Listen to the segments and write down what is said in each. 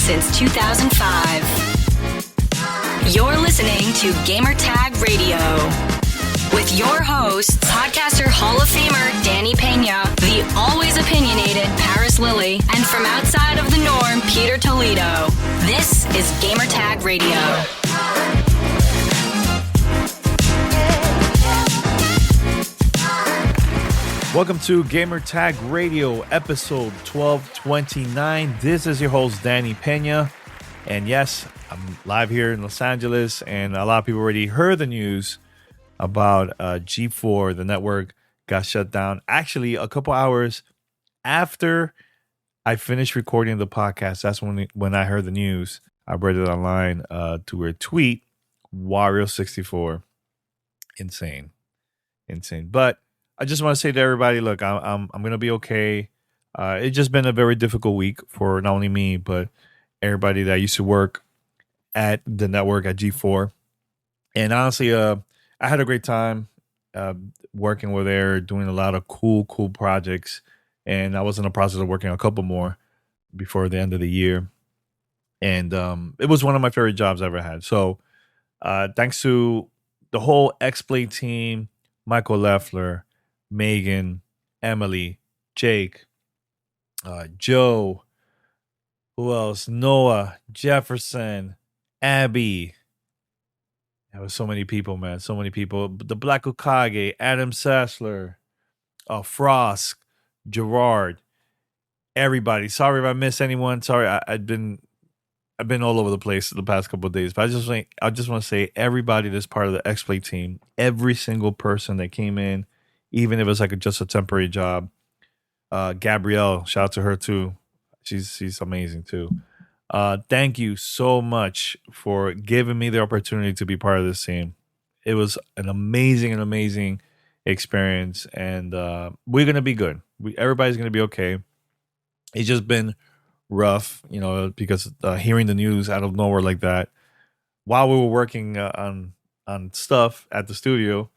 since 2005. You're listening to Gamertag Radio with your host, podcaster Hall of Famer Danny Peña, the always opinionated Paris Lilly, and from outside of the norm, Peter Toledo. This is Gamertag Radio. Welcome to Gamertag Radio, episode 1229. This is your host, Danny Peña. And yes, I'm live here in Los Angeles, and a lot of people already heard the news about G4. The network got shut down. Actually, a couple hours after I finished recording the podcast, that's when I heard the news. I read it online to a tweet, Wario64. Insane. But I just want to say to everybody, look, I'm gonna be okay. It's just been a very difficult week for not only me, but everybody that used to work at the network at G4. And honestly, I had a great time working over there, doing a lot of cool projects. And I was in the process of working on a couple more before the end of the year. And it was one of my favorite jobs I ever had. So thanks to the whole Xplay team, Michael Leffler, Megan, Emily, Jake, Joe, who else? Noah, Jefferson, Abby. There was so many people, man. So many people. The Black Okage, Adam Sassler, Frost, Gerard, everybody. Sorry if I missed anyone. Sorry, I've been all over the place the past couple of days. But I just want to say everybody that's part of the Xplay team, every single person that came in, even if it's like just a temporary job. Gabrielle, shout out to her too. She's amazing too. Thank you so much for giving me the opportunity to be part of this team. It was an amazing experience, and we're gonna be good. Everybody's gonna be okay. It's just been rough, because hearing the news out of nowhere like that while we were working on stuff at the studio,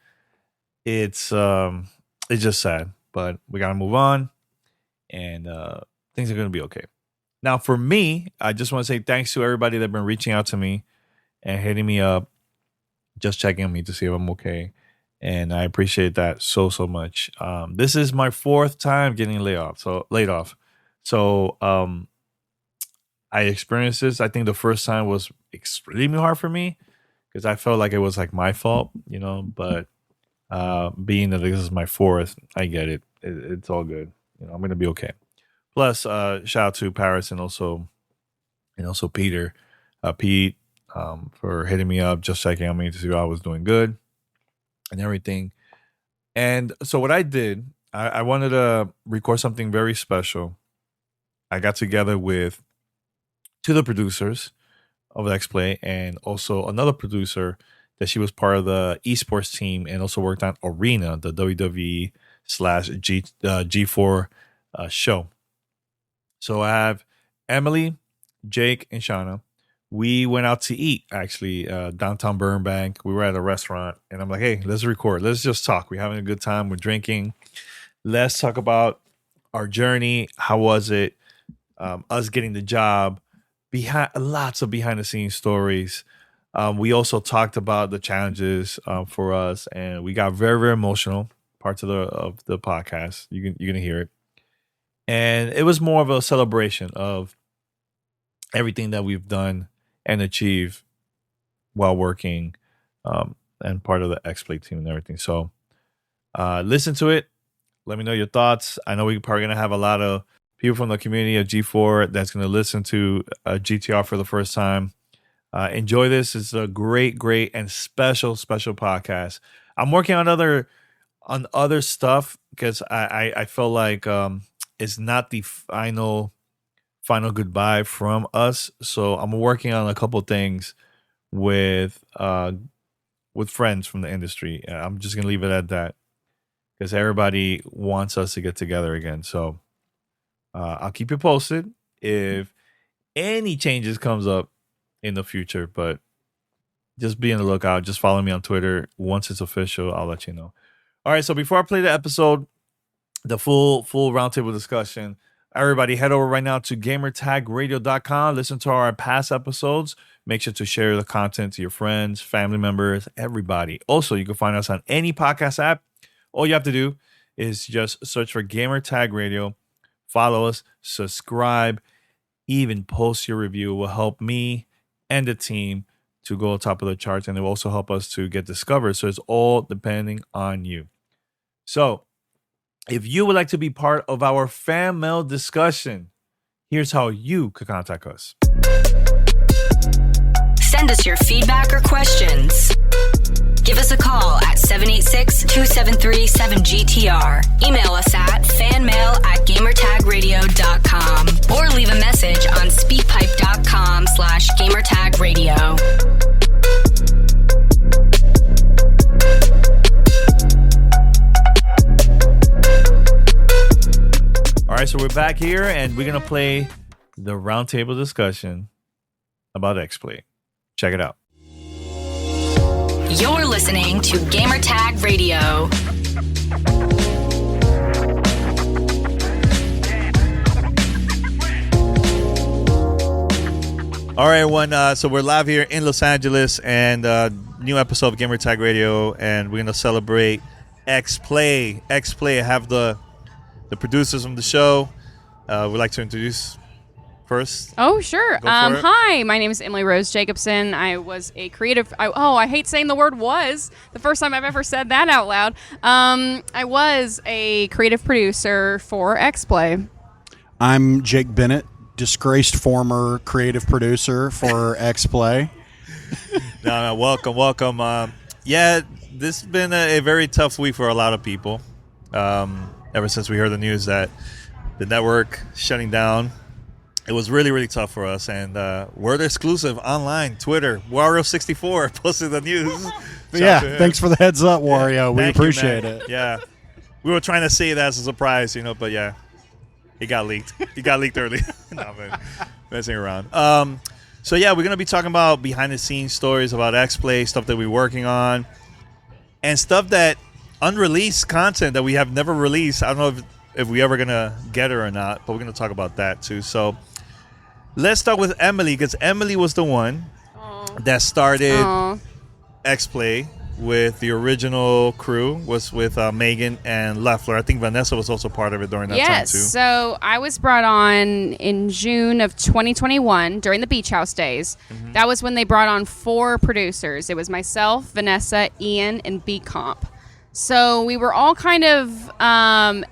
it's just sad. But we gotta move on, and things are gonna be okay. Now, for me, I just want to say thanks to everybody that's been reaching out to me and hitting me up, just checking on me to see if I'm okay. And I appreciate that so much. This is my fourth time getting laid off. So I experienced this. I think the first time was extremely hard for me because I felt like it was like my fault, but being that this is my fourth, I get it. It's all good. I'm going to be okay. Plus, shout out to Paris and also Peter, Pete, for hitting me up, just checking on me to see if I was doing good and everything. And so what I did, I wanted to record something very special. I got together with two of the producers of Xplay and also another producer that she was part of the esports team and also worked on Arena, the WWE /G4 show. So I have Emily, Jake, and Shauna. We went out to eat, actually, downtown Burbank. We were at a restaurant, and I'm like, hey, let's record. Let's just talk. We're having a good time. We're drinking. Let's talk about our journey. How was it? Us getting the job. Lots of behind-the-scenes stories. We also talked about the challenges for us, and we got very, very emotional. Parts of the podcast. You're gonna hear it. And it was more of a celebration of everything that we've done and achieved while working and part of the Xplay team and everything. So listen to it. Let me know your thoughts. I know we're probably going to have a lot of people from the community of G4 that's going to listen to GTR for the first time. Enjoy this. It's a great and special podcast. I'm working on other stuff because I feel like it's not the final goodbye from us. So I'm working on a couple things with friends from the industry. I'm just gonna leave it at that because everybody wants us to get together again. So I'll keep you posted if any changes comes up in the future. But just be on the lookout. Just follow me on Twitter. Once it's official, I'll let you know. All right. So before I play the episode, the full roundtable discussion, Everybody, head over right now to gamertagradio.com. Listen to our past episodes. Make sure to share the content to your friends, family members, everybody. Also, you can find us on any podcast app. All you have to do is just search for Gamertag Radio, follow us, subscribe, even post your review. It will help me and the team to go on top of the charts, and it will also help us to get discovered. So it's all depending on you. So if you would like to be part of our fan mail discussion, here's how you could contact us. Send us your feedback or questions. Give us a call at 786-273-7GTR. Email us at fanmail@gamertagradio.com or leave a message on speakpipe.com/gamertagradio. All right, so we're back here, and we're going to play the roundtable discussion about Xplay. Check it out. You're listening to Gamertag Radio. All right, everyone. So we're live here in Los Angeles, and new episode of Gamertag Radio, and we're going to celebrate Xplay. Xplay, I have the producers from the show. We'd like to introduce first. Oh, sure. Go for it. Hi, my name is Emily Rose Jacobson. I was a creative. I hate saying the word "was." The first time I've ever said that out loud. I was a creative producer for Xplay. I'm Jake Bennett, disgraced former creative producer for Xplay. No, welcome. Yeah, this has been a very tough week for a lot of people. Ever since we heard the news that the network shutting down, it was really, really tough for us. And we're the exclusive online, Twitter. Wario64 posted the news. Yeah, thanks for the heads up, Wario. We appreciate it. Yeah. We were trying to say that as a surprise, but yeah, it got leaked. It got leaked early. No, man, messing around. So yeah, we're going to be talking about behind-the-scenes stories about Xplay, stuff that we're working on, and stuff that unreleased content that we have never released. I don't know if we ever gonna get it or not, but we're gonna talk about that too. So let's start with Emily, because Emily was the one that started Xplay with the original crew, was with Megan and Leffler. I think Vanessa was also part of it during that time too. Yes, so I was brought on in June of 2021 during the Beach House days. Mm-hmm. That was when they brought on 4 producers. It was myself, Vanessa, Ian, and B Comp. So we were all kind of,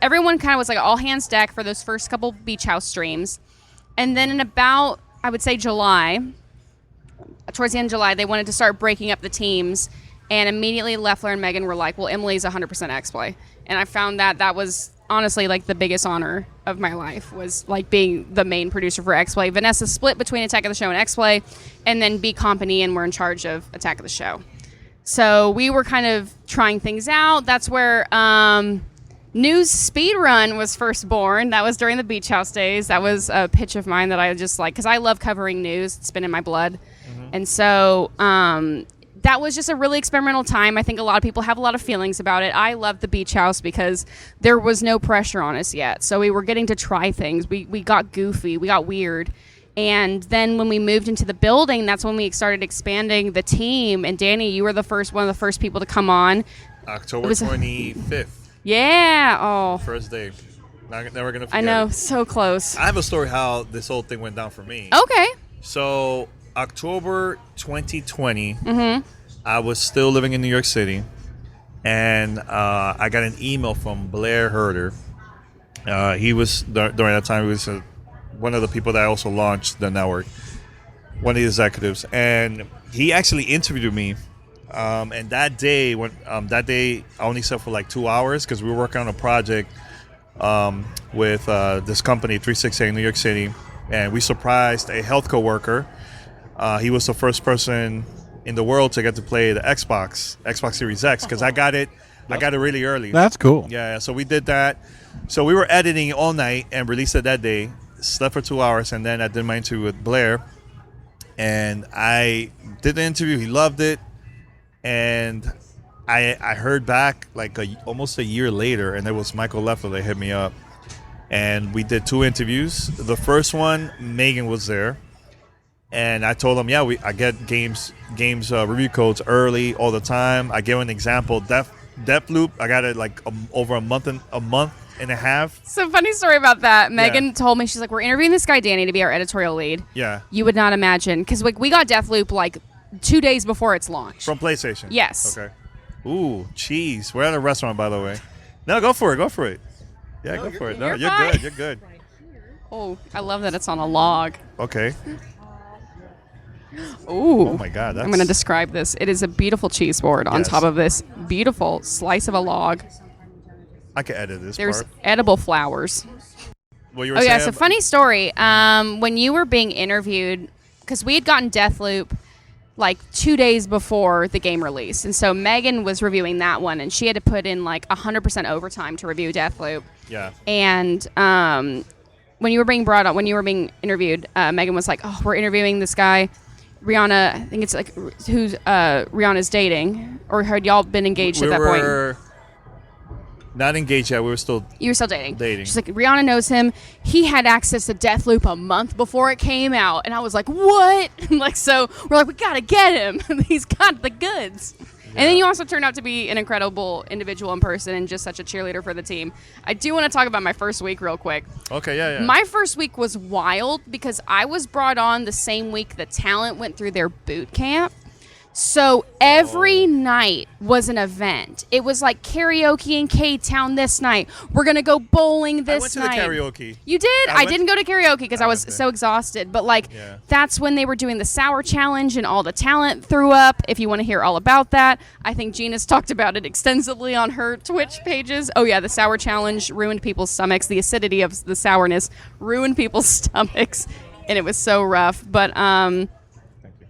everyone kind of was like all hands deck for those first couple Beach House streams. And then in about, I would say July, towards the end of July, they wanted to start breaking up the teams. And immediately Leffler and Megan were like, well, Emily's 100% Xplay. And I found that was honestly like the biggest honor of my life, was like being the main producer for Xplay. Vanessa split between Attack of the Show and Xplay, and then B Comp and Ian were in charge of Attack of the Show. So we were kind of trying things out. That's where News Speedrun was first born. That was during the Beach House days. That was a pitch of mine that I just like, because I love covering news. It's been in my blood. Mm-hmm. And so that was just a really experimental time. I think a lot of people have a lot of feelings about it. I love the Beach House because there was no pressure on us yet. So we were getting to try things. We got goofy. We got weird. And then when we moved into the building, that's when we started expanding the team. And Danny, you were one of the first people to come on. October 25th. Yeah. Oh. First day. Never going to forget I know. it. So close. I have a story how this whole thing went down for me. Okay. So October 2020, I was still living in New York City. And I got an email from Blair Herder. He was, during that time, he was one of the people that also launched the network, one of the executives, and he actually interviewed me. And that day, I only slept for like 2 hours because we were working on a project with this company, 368 in New York City, and we surprised a health coworker. He was the first person in the world to get to play the Xbox Series X, because I got it really early. That's cool. Yeah, so we did that. So we were editing all night and released it that day. Slept for 2 hours, and then I did my interview with Blair, and I did the interview. He loved it, and I heard back like almost a year later, and it was Michael Leffler that hit me up, and we did 2 interviews. The first one, Megan was there, and I told him, I get games review codes early all the time. I give an example, Deathloop. I got it like over a month and a half. So funny story about that. Megan told me, she's like, we're interviewing this guy Danny to be our editorial lead. Yeah. You would not imagine, because we got Deathloop like 2 days before its launch from PlayStation. Yes. Okay. Ooh, cheese. We're at a restaurant, by the way. No, go for it. Yeah, go for it. No, you're fine. good. You're good. Oh, I love that it's on a log. Okay. Ooh. Oh my God. I'm going to describe this. It is a beautiful cheese board on top of this beautiful slice of a log. I can edit this There's part. edible flowers. What you were saying? Yeah, so funny story. When you were being interviewed, because we had gotten Deathloop like 2 days before the game release, and so Megan was reviewing that one, and she had to put in like 100% overtime to review Deathloop. Yeah. And when you were being interviewed, Megan was like, "Oh, we're interviewing this guy, Rihanna. I think it's like who's Rihanna's dating, or had y'all been engaged at that point?" We were not engaged yet. We were still. You were still dating. She's like, Rihanna knows him. He had access to Deathloop a month before it came out, and I was like, what? Like, so we're like, we gotta get him. He's got the goods. Yeah. And then you also turned out to be an incredible individual in person and just such a cheerleader for the team. I do want to talk about my first week real quick. Okay, yeah. My first week was wild because I was brought on the same week the talent went through their boot camp. So every night was an event. It was like karaoke in K-Town this night. We're going to go bowling this night. I went to the karaoke. You did? I didn't go to karaoke because I was so exhausted. But that's when they were doing the sour challenge and all the talent threw up. If you want to hear all about that, I think Gina's talked about it extensively on her Twitch pages. Oh yeah, the sour challenge ruined people's stomachs. The acidity of the sourness ruined people's stomachs. And it was so rough. But,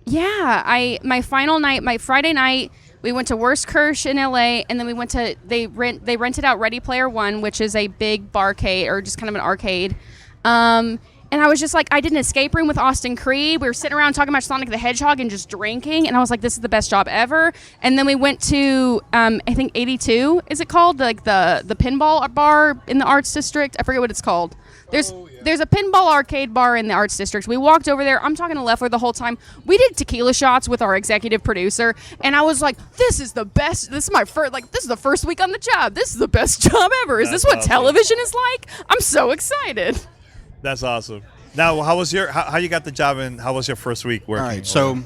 yeah, my final night, my Friday night, we went to Wurstkirch in LA, and then we went to they rented out Ready Player One, which is a big barcade or just kind of an arcade. And I was just like, I did an escape room with Austin Creed. We were sitting around talking about Sonic the Hedgehog and just drinking, and I was like, this is the best job ever. And then we went to I think 82 is it called, like the pinball bar in the Arts District. I forget what it's called. There's a pinball arcade bar in the Arts District. We walked over there. I'm talking to Leffler the whole time. We did tequila shots with our executive producer, and I was like, this is the best. This is my first, this is the first week on the job. This is the best job ever. Is this what television is like? I'm so excited. That's awesome. Now, how you got the job, and how was your first week working? All right, so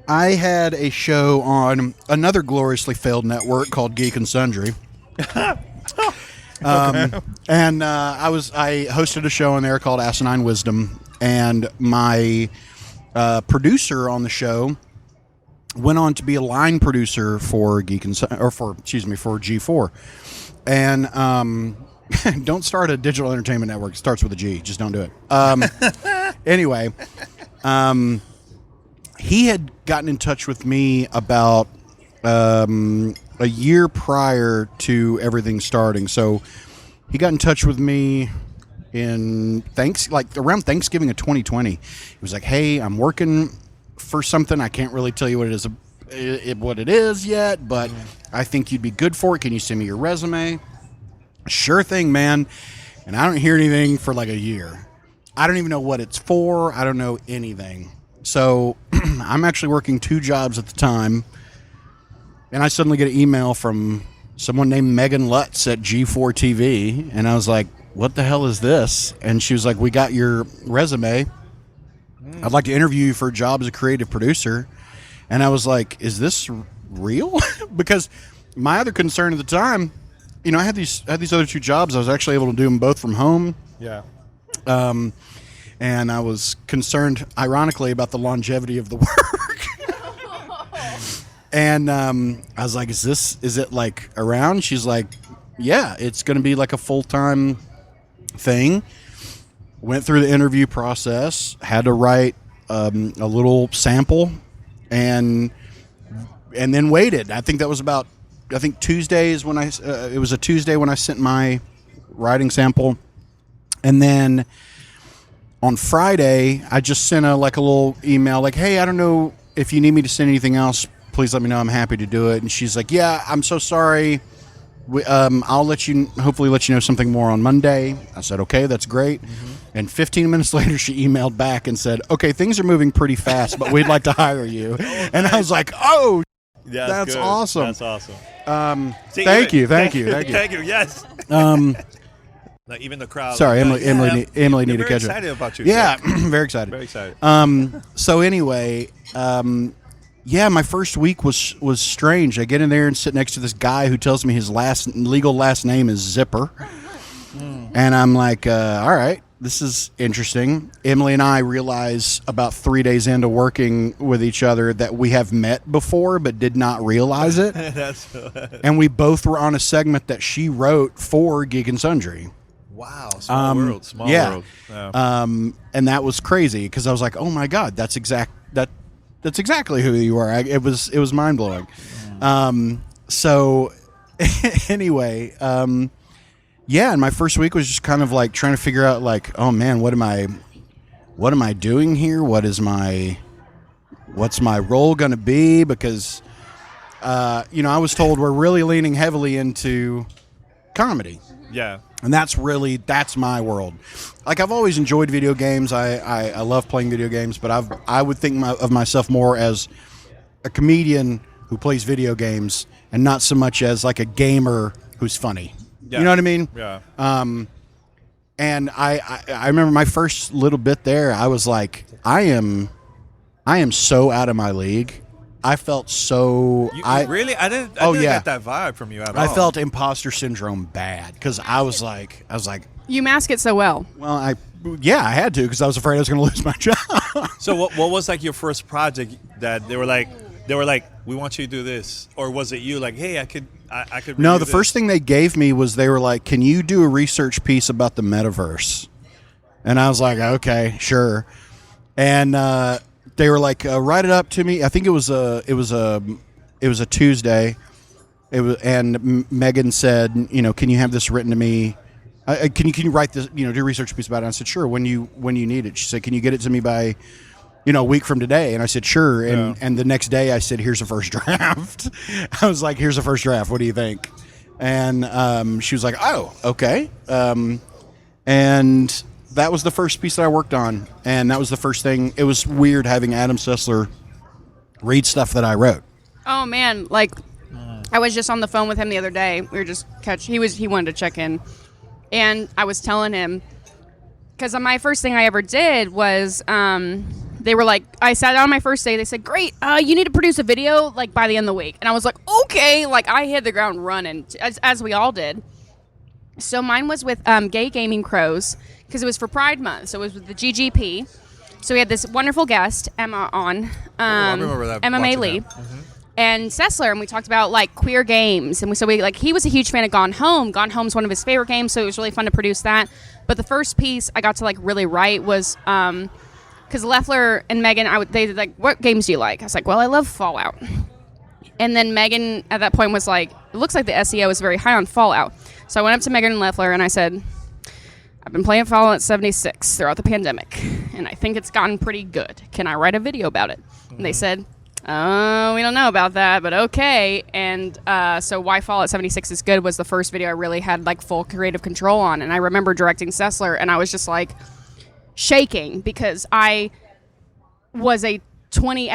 I had a show on another gloriously failed network called Geek and Sundry. And I hosted a show on there called Asinine Wisdom, and my producer on the show went on to be a line producer for for G4. And don't start a digital entertainment network. It starts with a G. Just don't do it. Anyway, he had gotten in touch with me about a year prior to everything starting. So he got in touch with me in around Thanksgiving of 2020. He was like, hey, I'm working for something. I can't really tell you what it is yet, but I think you'd be good for it. Can you send me your resume? Sure thing, man. And I don't hear anything for like a year. I don't even know what it's for. I don't know anything. So I'm actually working 2 jobs at the time. And I suddenly get an email from someone named Megan Lutz at G4 TV. And I was like, what the hell is this? And she was like, we got your resume. I'd like to interview you for a job as a creative producer. And I was like, is this real? Because my other concern at the time, I had these other 2 jobs. I was actually able to do them both from home. Yeah. And I was concerned, ironically, about the longevity of the work. And I was like, is it like around? She's like, yeah, it's going to be like a full-time thing. Went through the interview process, had to write a little sample, and then waited. I think that was about, Tuesdays when it was a Tuesday when I sent my writing sample. And then on Friday, I just sent a little email like, hey, I don't know if you need me to send anything else. Please let me know. I'm happy to do it. And she's like, yeah, I'm so sorry. I'll hopefully let you know something more on Monday. I said, okay, that's great. And 15 minutes later, she emailed back and said, okay, things are moving pretty fast, but we'd like to hire you. And I was like, oh, Yeah, that's awesome. That's awesome. Thank you. Thank you. Yes. Like even the crowd. Sorry, like, Emily need to catch excited up. about you. Yeah, very excited. Very excited. So anyway, my first week was strange. I get in there and sit next to this guy who tells me his legal last name is Zipper, and I'm like, all right, this is interesting. Emily and I realize about 3 days into working with each other that we have met before but did not realize it. And we both were on a segment that she wrote for Geek and Sundry. Wow, small world. Yeah. And that was crazy because I was like, oh my God, that's exactly who you are. It was mind blowing. So anyway, and my first week was just kind of like trying to figure out like, oh man, what am I doing here? What's my role going to be? Because, I was told we're really leaning heavily into comedy. Yeah. And that's my world. Like, I've always enjoyed video games. I love playing video games, but I would think of myself more as a comedian who plays video games and not so much as like a gamer who's funny. Yeah. You know what I mean? Yeah. And I remember my first little bit there, I was like, I am so out of my league. I felt so... Really? I didn't get that vibe from you at all. I felt imposter syndrome bad because I was like... You mask it so well. Well, I had to because I was afraid I was going to lose my job. So what was like your first project that they were like, we want you to do this? Or was it you like, hey, I could No, the first thing they gave me was they were like, can you do a research piece about the metaverse? And I was like, okay, sure. And they were like, write it up to me. I think it was a Tuesday. And Megan said, can you have this written to me? Can you write this? Do a research piece about it? And I said, sure. When you need it. She said, can you get it to me by, a week from today? And I said, sure. And the next day I said, here's the first draft. I was like, here's the first draft. What do you think? And she was like, oh, okay. And that was the first piece that I worked on, and that was the first thing. It was weird having Adam Sessler read stuff that I wrote. Oh man, like I was just on the phone with him the other day. We were just he wanted to check in, and I was telling him because my first thing I ever did was they were like, I sat down on my first day. They said, great, you need to produce a video like by the end of the week, and I was like, okay, like I hit the ground running as we all did. So mine was with Gay Gaming Crows. Because it was for Pride Month, so it was with the GGP. So we had this wonderful guest, Emma, on. I remember that. Emma May Lee. And Sessler, and we talked about, like, queer games. And he was a huge fan of Gone Home. Gone Home's one of his favorite games, so it was really fun to produce that. But the first piece I got to, like, really write was, because Leffler and Megan, they like, what games do you like? I was like, well, I love Fallout. And then Megan, at that point, was like, it looks like the SEO is very high on Fallout. So I went up to Megan and Leffler, and I said, I've been playing Fallout 76 throughout the pandemic, and I think it's gotten pretty good. Can I write a video about it? And they said, oh, we don't know about that, but okay. And so why Fallout 76 is good was the first video I really had like full creative control on. And I remember directing Sessler, and I was just like shaking because I was at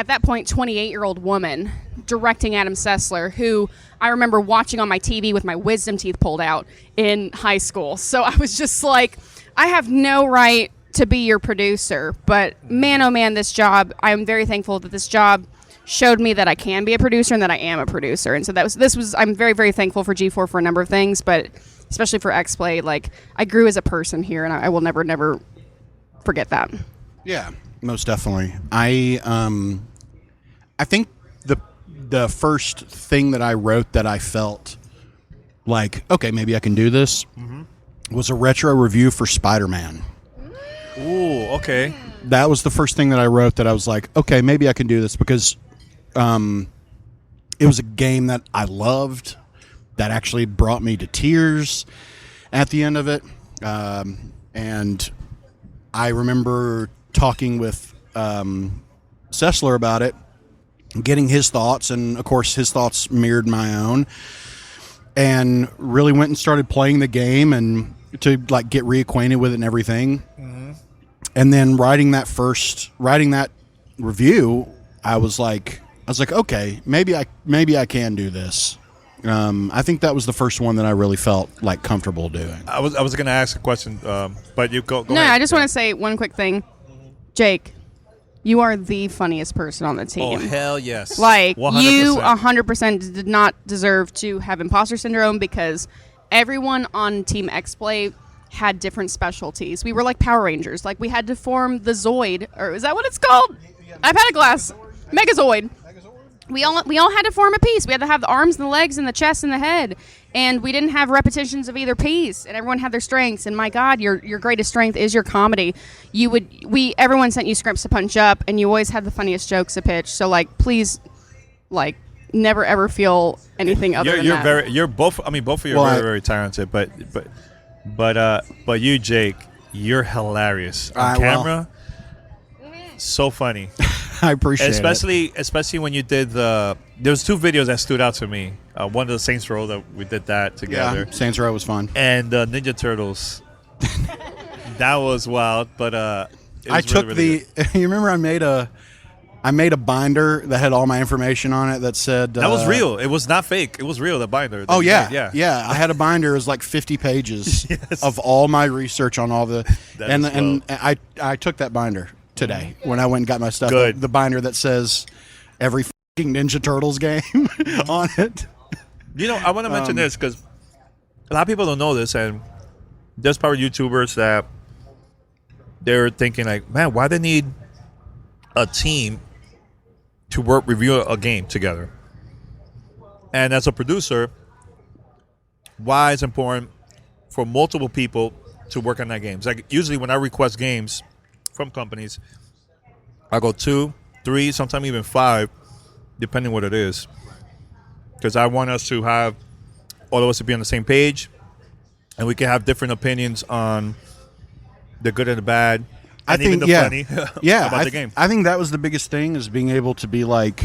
that point, 28-year-old woman directing Adam Sessler, who I remember watching on my TV with my wisdom teeth pulled out in high school. So I was just like, I have no right to be your producer, but man, oh man, this job, I am very thankful that this job showed me that I can be a producer and that I am a producer. And so I'm very, very thankful for G4 for a number of things, but especially for Xplay, like I grew as a person here, and I will never forget that. Yeah. Most definitely. I think the first thing that I wrote that I felt like, okay, maybe I can do this, was a retro review for Spider-Man. Ooh, okay. That was the first thing that I wrote that I was like, okay, maybe I can do this because it was a game that I loved that actually brought me to tears at the end of it. And I remember talking with Sessler about it, getting his thoughts, and of course his thoughts mirrored my own. and really went and started playing the game and to like get reacquainted with it and everything. And then writing that review, I was like, okay, maybe I can do this. I think that was the first one that I really felt like comfortable doing. I was going to ask a question, but you go No, ahead. I just want to say one quick thing. Jake, you are the funniest person on the team. Oh, hell yes. Like, 100%. you 100% did not deserve to have imposter syndrome because everyone on Team Xplay had different specialties. We were like Power Rangers. Like, we had to form the Zoid, or is that what it's called? I've had a glass. Megazoid. We all had to form a piece. We had to have the arms and the legs and the chest and the head. And we didn't have repetitions of either piece. And everyone had their strengths. And my God, your greatest strength is your comedy. Everyone sent you scripts to punch up, and you always had the funniest jokes to pitch. So like, please, like, never ever feel anything other than that. You're both. I mean, both of you are very, very talented. But you, Jake, you're hilarious on camera. So funny. I appreciate it. Especially when you did there was 2 videos that stood out to me. One of the Saints Row that we did that together. Yeah, Saints Row was fun. And Ninja Turtles. That was wild, but I took really you remember I made a binder that had all my information on it that said that was real. It was not fake. It was real. The binder. Oh yeah. I had a binder. It was like 50 pages Yes. of all my research on all the and I took that binder today when I went and got my stuff. Good. The binder that says every fucking Ninja Turtles game on it. You know, I want to mention this because a lot of people don't know this, and there's probably YouTubers that they're thinking like, man, why they need a team to review a game together? And as a producer, why it's important for multiple people to work on that game. Like usually when I request games from companies, I go 2, 3, sometimes even 5, depending what it is, because I want us to have all of us to be on the same page, and we can have different opinions on the good and the bad, and even the funny about the game. I think that was the biggest thing, is being able to be like,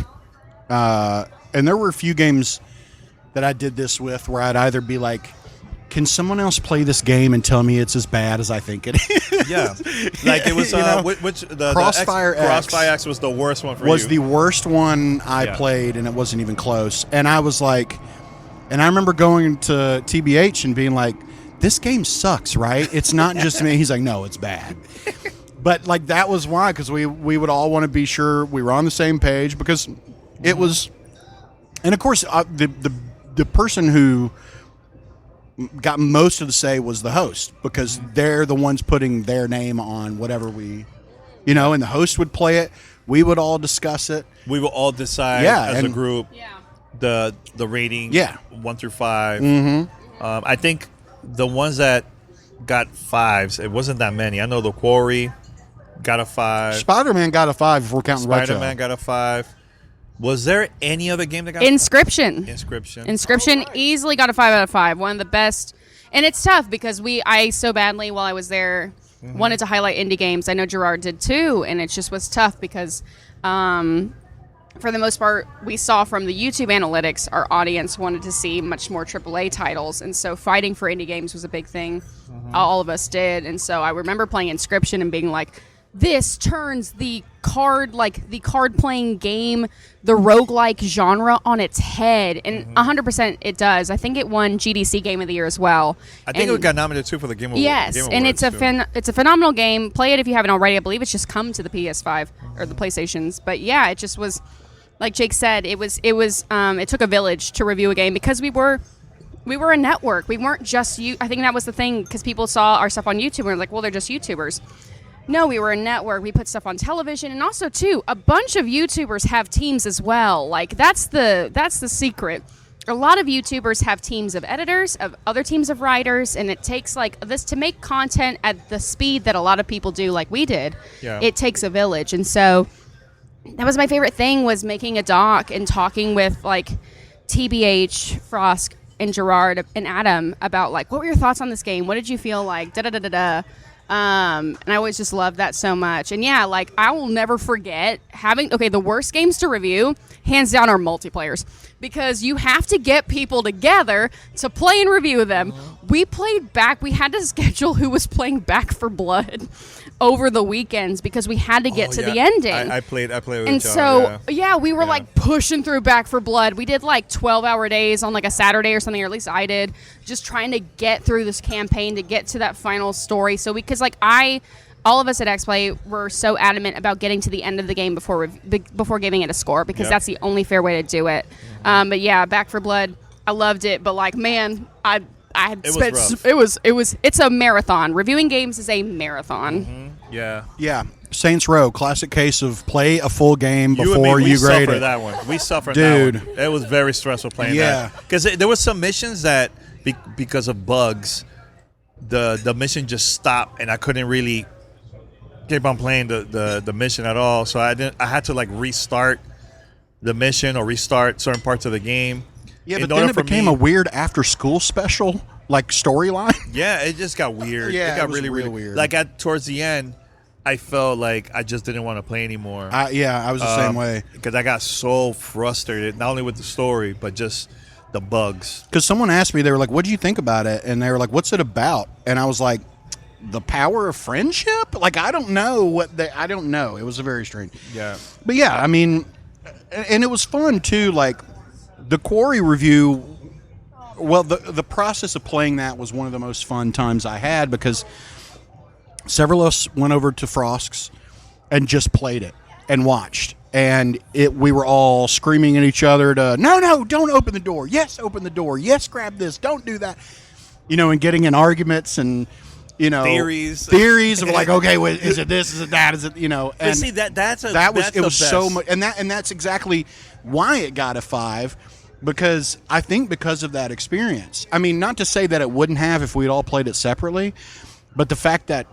and there were a few games that I did this with where I'd either be like, can someone else play this game and tell me it's as bad as I think it is? Yeah. Like it was, Crossfire X. Crossfire X was the worst one for you. Was the worst one I played, and it wasn't even close. And I was like, and I remember going to TBH and being like, this game sucks, right? It's not just me. He's like, no, it's bad. But like that was why, because we would all want to be sure we were on the same page, because it was, and of course the person who got most of the say was the host, because they're the ones putting their name on whatever we, and the host would play it. We would all discuss it. We will all decide as a group the rating 1 through 5. Mm-hmm. I think the ones that got 5s, it wasn't that many. I know The Quarry got a 5. Spider-Man got a 5 if we're counting Retro. Spider-Man got a 5. Was there any other game that got Inscription? Inscription Easily got a 5 out of 5. One of the best. And it's tough because I so badly while I was there wanted to highlight indie games. I know Gerard did too, and it just was tough because for the most part, we saw from the YouTube analytics, our audience wanted to see much more AAA titles, and so fighting for indie games was a big thing. All of us did, and so I remember playing Inscription and being like, this turns the card playing game, the roguelike genre on its head, and 100% it does. I think it won GDC Game of the Year as well. I think it got nominated too for the Game Award. Yes, Game and Awards, it's a phenomenal game. Play it if you haven't already. I believe it's just come to the PS5 or the PlayStations. But yeah, it just was, like Jake said, it took a village to review a game, because we were a network. We weren't just you. I think that was the thing, because people saw our stuff on YouTube and were like, well, they're just YouTubers. No, we were a network. We put stuff on television, and also too, a bunch of YouTubers have teams as well. Like that's the secret. A lot of YouTubers have teams of editors, of other teams of writers, and it takes like this to make content at the speed that a lot of people do, like we did. Yeah. It takes a village, and so that was my favorite thing, was making a doc and talking with like TBH, Frost, and Gerard and Adam about like, what were your thoughts on this game? What did you feel like? And I always just loved that so much. And yeah, like I will never forget having, the worst games to review, hands down, are multiplayers. Because you have to get people together to play and review them. We had to schedule who was playing Back 4 Blood over the weekends because we had to get to the ending. I played with and y'all, so we were like pushing through Back 4 Blood. We did like 12-hour days on like a Saturday or something, or at least I did, just trying to get through this campaign to get to that final story. So because all of us at Xplay were so adamant about getting to the end of the game before giving it a score, because that's the only fair way to do it. But yeah, Back 4 Blood, I loved it. But like, man, it's a marathon. Reviewing games is a marathon. Mm-hmm. Yeah. Yeah. Saints Row, classic case of play a full game before you grade it. That one. We suffered Dude. that one. It was very stressful playing that. Because there were some missions that, because of bugs, the mission just stopped, and I couldn't really keep on playing the mission at all. So I had to like restart the mission or restart certain parts of the game. Yeah, but then it became a weird after-school special, like storyline. Yeah, it just got weird. Yeah, it got was really real weird. Like towards the end, I felt like I just didn't want to play anymore. I was the same way. Because I got so frustrated, not only with the story, but just the bugs. Because someone asked me, they were like, what did you think about it? And they were like, what's it about? And I was like, the power of friendship? Like, I don't know I don't know. It was a very strange. Yeah. But yeah, I mean, and it was fun too. Like, the Quarry review, well, the process of playing that was one of the most fun times I had, because several of us went over to Frosk's and just played it and watched. And we were all screaming at each other to, no, don't open the door. Yes, open the door. Yes, grab this. Don't do that. And getting in arguments and, theories of like, okay, wait, is it this? Is it that? Is it, And but see, it was so much. And that's exactly why it got a 5. Because I think because of that experience. I mean, not to say that it wouldn't have if we'd all played it separately, but the fact that,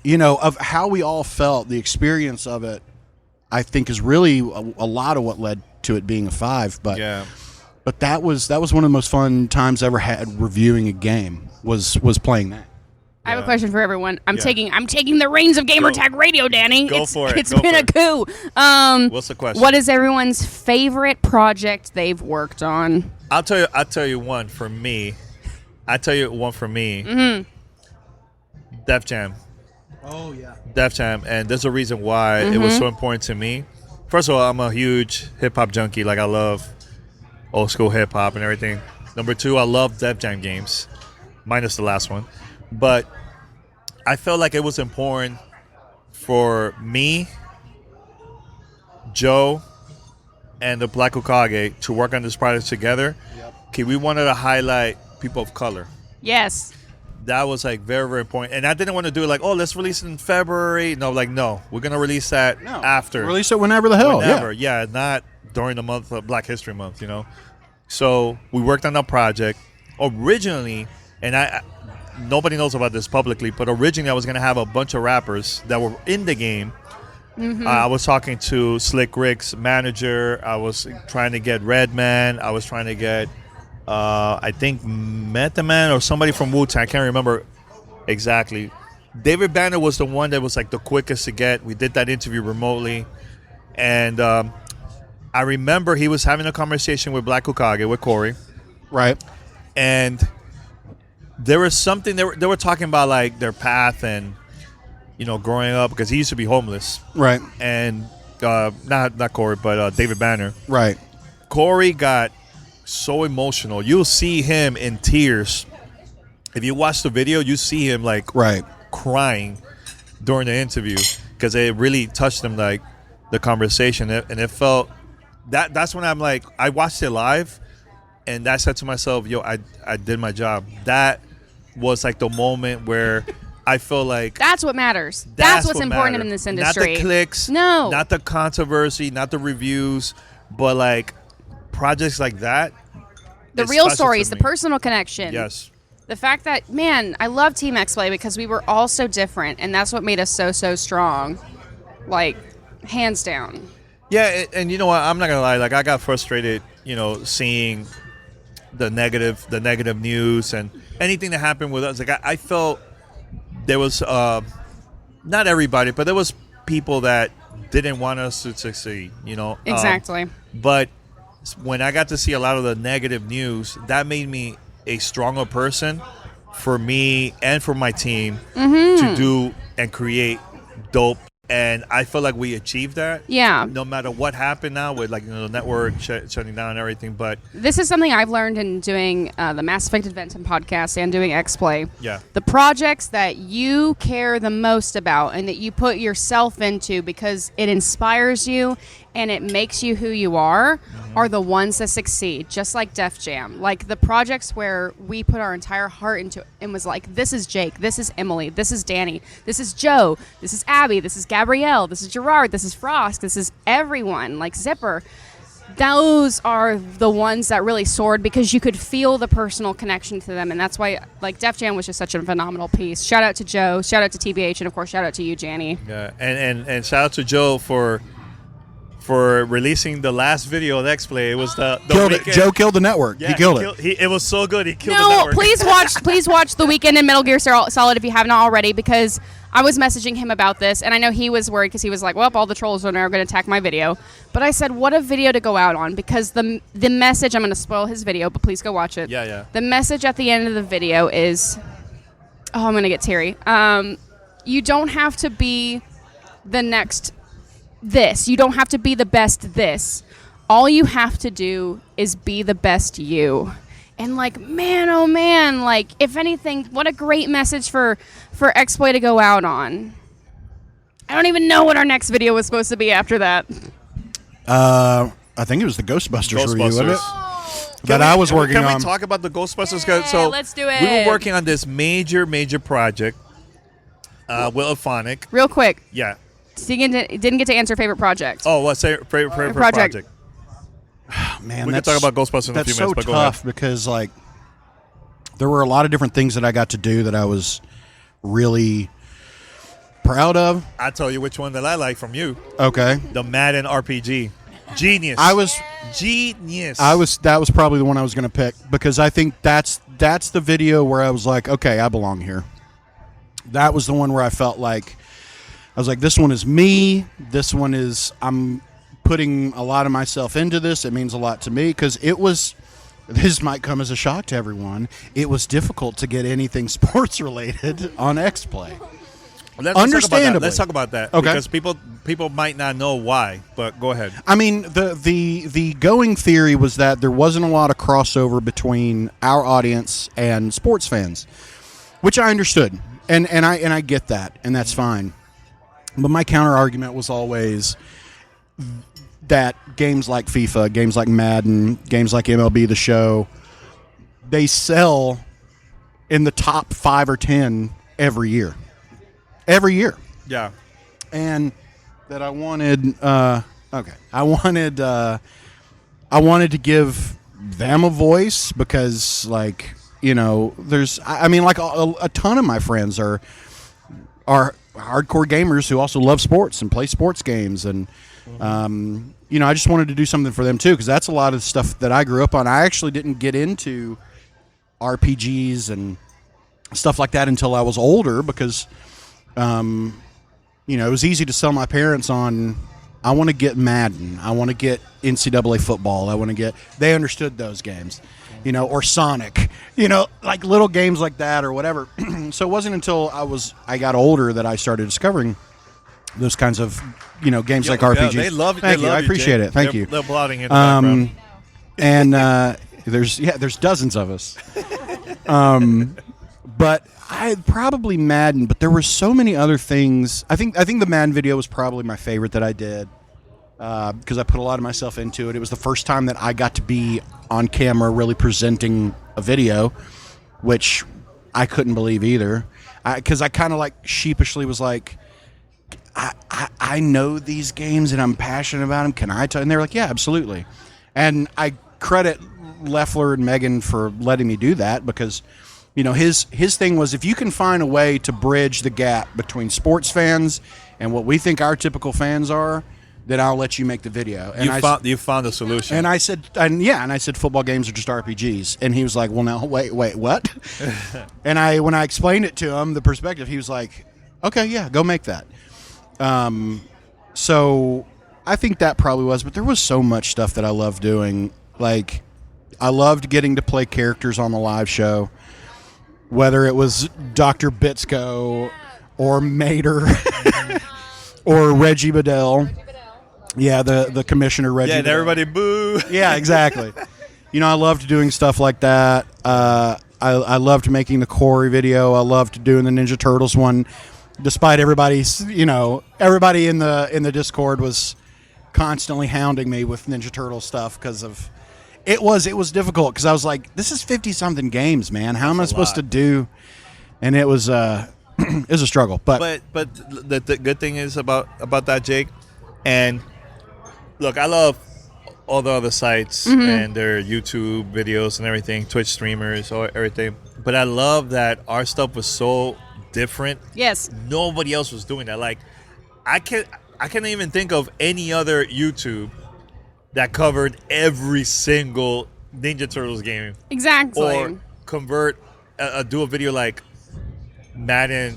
of how we all felt, the experience of it, I think is really a lot of what led to it being a 5. But but that was one of the most fun times I ever had reviewing a game was playing that. I have a question for everyone. I'm taking the reins of Gamertag Radio, Danny. Go for it. It's been a coup. What's the question? What is everyone's favorite project they've worked on? I'll tell you one for me. Mm-hmm. Def Jam. Oh yeah. Def Jam, and there's a reason why it was so important to me. First of all, I'm a huge hip hop junkie. Like, I love old school hip hop and everything. Number 2, I love Def Jam games, minus the last one. But I felt like it was important for me, Joe, and the Black Hokage to work on this project together. Yep. Okay, we wanted to highlight people of color. Yes. That was like very, very important. And I didn't want to do it like, let's release it in February. No, we're going to release that after. Release it whenever the hell. Whenever, yeah, not during the month of Black History Month, So we worked on that project originally, and nobody knows about this publicly, but originally I was going to have a bunch of rappers that were in the game. Mm-hmm. I was talking to Slick Rick's manager. I was trying to get Redman. I was trying to get, I think, Method Man or somebody from Wu-Tang. I can't remember exactly. David Banner was the one that was like the quickest to get. We did that interview remotely. And I remember he was having a conversation with Black Hokage, with Corey. Right. And there was something they were talking about, like their path and growing up, because he used to be homeless, right? And not Corey, but David Banner, right? Corey got so emotional. You'll see him in tears if you watch the video. You see him crying during the interview, because it really touched him, like the conversation, and it felt that's when I'm like, I watched it live. And I said to myself, I did my job. That was like the moment where I feel like that's what matters. That's what's important in this industry. Not the clicks, not the controversy, not the reviews, but like projects like that. The real stories, the personal connection. Yes. The fact that, man, I love Team Xplay because we were all so different, and that's what made us so strong. Like, hands down. Yeah, and you know what? I'm not gonna lie. Like, I got frustrated, seeing the negative news and anything that happened with us. Like, I felt there was not everybody, but there was people that didn't want us to succeed. Exactly. But when I got to see a lot of the negative news, that made me a stronger person for me and for my team to do and create dope. And I feel like we achieved that. Yeah. No matter what happened now with the network shutting down and everything, but this is something I've learned in doing the Mass Effect Adventure podcast and doing Xplay. Yeah. The projects that you care the most about and that you put yourself into because it inspires you and it makes you who you are the ones that succeed, just like Def Jam. Like the projects where we put our entire heart into it and was like, this is Jake, this is Emily, this is Danny, this is Joe, this is Abby, this is Gabrielle, this is Gerard, this is Frost, this is everyone, like Zipper. Those are the ones that really soared because you could feel the personal connection to them, and that's why like Def Jam was just such a phenomenal piece. Shout out to Joe, shout out to TBH, and of course shout out to you, Janny. Yeah, and shout out to Joe for releasing the last video of Xplay. It was the weekend. Joe killed the network. Yeah, he killed it. It was so good. He killed the network. please watch The Weekend in Metal Gear Solid if you haven't already, because I was messaging him about this, and I know he was worried because he was like, well, all the trolls are now going to attack my video. But I said, what a video to go out on, because the message, I'm going to spoil his video, but please go watch it. Yeah. The message at the end of the video is, I'm going to get teary. You don't have to be the next this. You don't have to be the best this. All you have to do is be the best you. And like, man, oh man, like if anything, what a great message for Xplay to go out on. I don't even know what our next video was supposed to be after that. I think it was the Ghostbusters review, wasn't it? That I was working on. Can we talk about the Ghostbusters? Yeah, So let's do it. We were working on this major project with Aphonic. Real quick. Yeah. Didn't get to answer favorite project. Oh, what's your favorite project? Man, We can talk about Ghostbusters in a few minutes, but that's so go ahead. tough because like there were a lot of different things that I got to do that I was really proud of. I'll tell you which one that I like from you. Okay. The Madden RPG. Genius. Genius. That was probably the one I was going to pick because I think that's the video where I was like, okay, I belong here. That was the one where I felt like I was like, this one is me. This one is, I'm putting a lot of myself into this. It means a lot to me because this might come as a shock to everyone. It was difficult to get anything sports related on Xplay. Understandably. Let's talk about that. Okay. Because people might not know why, but go ahead. I mean, the going theory was that there wasn't a lot of crossover between our audience and sports fans, which I understood. And I get that, and that's fine. But my counter argument was always that games like FIFA, games like Madden, games like MLB The Show, they sell in the top 5 or 10 every year. Every year. Yeah. And that I wanted I wanted to give them a voice because like, you know, there's I mean like a ton of my friends are hardcore gamers who also love sports and play sports games and you know, I just wanted to do something for them too because that's a lot of the stuff that I grew up on. I actually didn't get into RPGs and stuff like that until I was older because you know, it was easy to sell my parents on I want to get Madden, I want to get NCAA football, they understood those games, you know, or Sonic, you know, like little games like that or whatever. So it wasn't until I got older that I started discovering those kinds of, you know, games like RPGs. They love Thank you. I appreciate it. Thank you. They're applauding in the background. And there's dozens of us. But I probably Madden, but there were so many other things. I think the Madden video was probably my favorite that I did because I put a lot of myself into it. It was the first time that I got to be on camera really presenting a video, which I couldn't believe either. Because I kind of like sheepishly was like, I know these games and I'm passionate about them. Can I tell? And they were like, yeah, absolutely. And I credit Leffler and Megan for letting me do that because, you know, his thing was if you can find a way to bridge the gap between sports fans and what we think our typical fans are, then I'll let you make the video. And You found a solution. And I said, football games are just RPGs. And he was like, well, no, wait, what? And when I explained it to him, the perspective, he was like, okay, yeah, go make that. So I think that probably was, but there was so much stuff that I loved doing. Like, I loved getting to play characters on the live show, whether it was Dr. Bitsko or Mater or Reggie Bedell. Yeah, the commissioner, Reggie. Yeah, and Bedell. everybody boo. Yeah, exactly. I loved doing stuff like that. I loved making the Corey video. I loved doing the Ninja Turtles one. Despite everybody's, everybody in the Discord was constantly hounding me with Ninja Turtle stuff because of it was difficult because I was like, this is 50-something games, man. How am I supposed to do? And it was it was a struggle. But the good thing is about that, Jake, and look, I love all the other sites and their YouTube videos and everything, Twitch streamers, or everything. But I love that our stuff was so different. Yes. Nobody else was doing that. Like, I can't even think of any other YouTube that covered every single Ninja Turtles game. Exactly. Or do a video like Madden.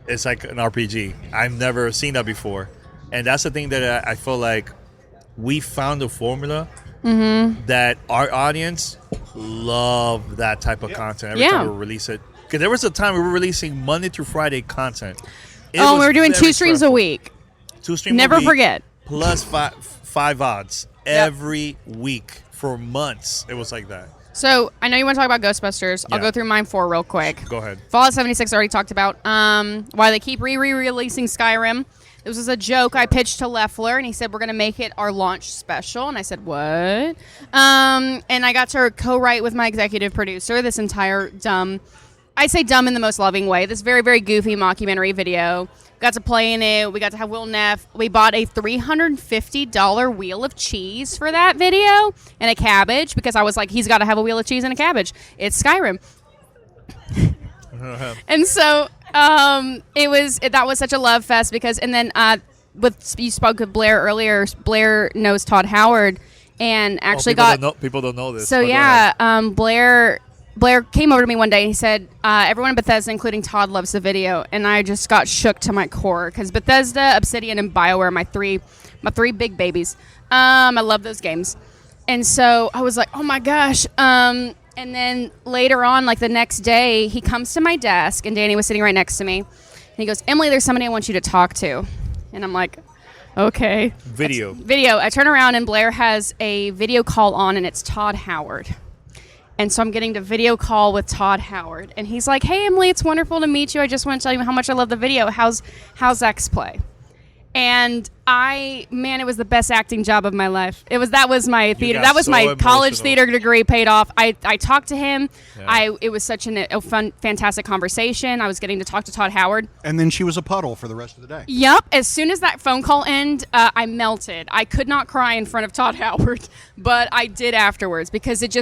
It's like an RPG. I've never seen that before. And that's the thing that I feel like we found a formula that our audience love that type of content every time we release it. Because there was a time we were releasing Monday through Friday content. We were doing 2 streams a week. 2 streams Never a week. forget. Plus five odds every week for months. It was like that. So I know you want to talk about Ghostbusters. I'll go through mine 4 real quick. Go ahead. Fallout 76 already talked about. Why they keep re-releasing Skyrim. This was a joke I pitched to Leffler, and he said, we're going to make it our launch special. And I said, what? And I got to co-write with my executive producer this entire I say dumb in the most loving way, this very, very goofy mockumentary video. Got to play in it. We got to have Will Neff. We bought a $350 wheel of cheese for that video and a cabbage because I was like, he's got to have a wheel of cheese and a cabbage. It's Skyrim. And so that was such a love fest because, and then you spoke with Blair earlier. Blair knows Todd Howard and actually people don't know this. So yeah, Blair came over to me one day and he said, everyone in Bethesda, including Todd, loves the video. And I just got shook to my core because Bethesda, Obsidian, and BioWare, my three big babies. I love those games. And so I was like, oh my gosh. And then later on, like the next day, he comes to my desk and Danny was sitting right next to me. And he goes, Emily, there's somebody I want you to talk to. And I'm like, okay. Video. I turn around and Blair has a video call on and it's Todd Howard. And so I'm getting the video call with Todd Howard. And he's like, hey, Emily, it's wonderful to meet you. I just want to tell you how much I love the video. How's Xplay? And it was the best acting job of my life. That was my theater. That was my college theater degree paid off. I talked to him. Yeah. It was such a fun, fantastic conversation. I was getting to talk to Todd Howard. And then she was a puddle for the rest of the day. Yep. As soon as that phone call ended, I melted. I could not cry in front of Todd Howard, but I did afterwards because it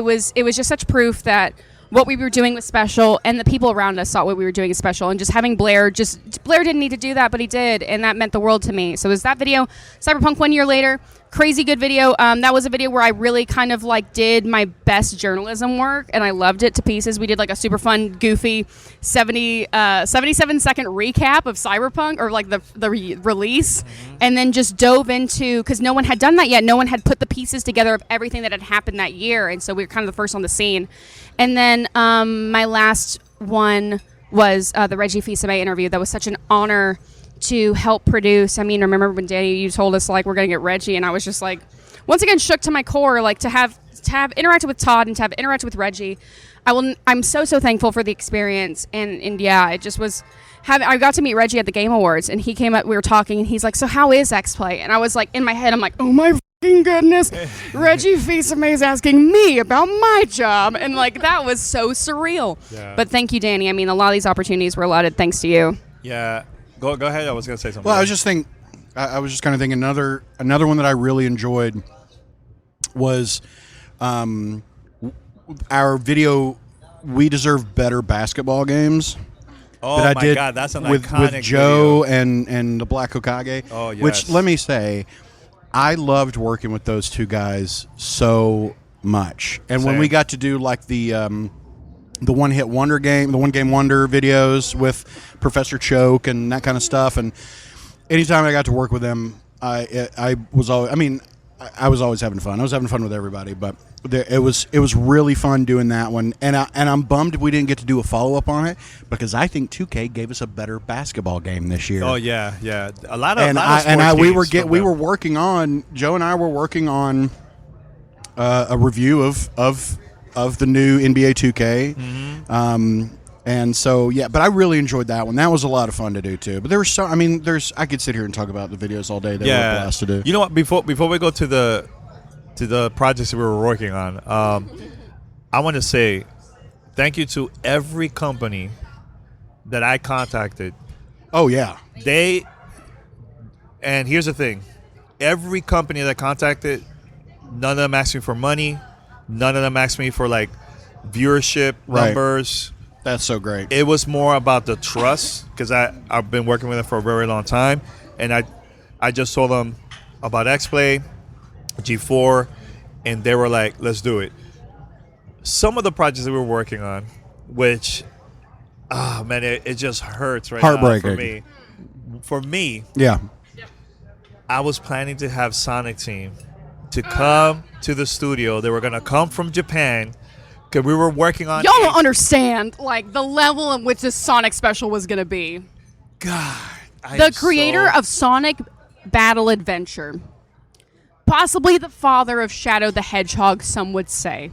was just such proof that what we were doing was special, and the people around us thought what we were doing is special. And just having Blair didn't need to do that, but he did, and that meant the world to me. So it was that video, Cyberpunk 1 year later, crazy good video. That was a video where I really kind of did my best journalism work, and I loved it to pieces. We did a super fun, goofy 77-second recap of Cyberpunk, or the release, and then just dove into, because no one had done that yet. No one had put the pieces together of everything that had happened that year, and so we were kind of the first on the scene. And then my last one was the Reggie Fils-Aimé interview. That was such an honor to help produce. I mean, remember when Danny, you told us we're going to get Reggie, and I was just once again shook to my core, to have interacted with Todd and to have interacted with Reggie. I'm so thankful for the experience, and yeah, it just was. I got to meet Reggie at the Game Awards, and he came up. We were talking, and he's like, "So how is Xplay?" And I was in my head, I'm like, "Oh my goodness, Reggie Fils-Aimé is asking me about my job," and that was so surreal. Yeah. But thank you, Danny. I mean, a lot of these opportunities were allotted thanks to you. Yeah. Go ahead. I was going to say something. Well, I was just kind of thinking another one that I really enjoyed was our video. We deserve better basketball games. Oh that I my did God, that's an with iconic Joe video. and the Black Hokage. Oh, yes. Which, let me say, I loved working with those two guys so much. And when Same. we got to do like the one hit wonder game, the one game wonder videos with Professor Choke and that kind of stuff, and anytime I got to work with them, I was always, I mean, I was always having fun. I was having fun with everybody, but it was really fun doing that one. And I'm bummed we didn't get to do a follow up on it because I think 2K gave us a better basketball game this year. Oh yeah. A lot of we were working on, Joe and I were working on a review of the new NBA 2K. Mm-hmm. And so, yeah, but I really enjoyed that one. That was a lot of fun to do, too. But there was I could sit here and talk about the videos all day. They were a blast to do. You know what? Before we go to the projects that we were working on, I want to say thank you to every company that I contacted. Oh, yeah. And here's the thing. Every company that I contacted, none of them asked me for money. None of them asked me for, like, viewership numbers. That's so great. It was more about the trust because I've been working with them for a very long time, and I just told them about Xplay, G4, and they were like, let's do it. Some of the projects that we were working on, which, man, it just hurts right now Heartbreaking. For me, yeah, I was planning to have Sonic Team to come to the studio. They were going to come from Japan. Because we were working on... Y'all don't understand, like, the level in which this Sonic special was going to be. God. The creator of Sonic Battle Adventure, possibly the father of Shadow the Hedgehog, some would say,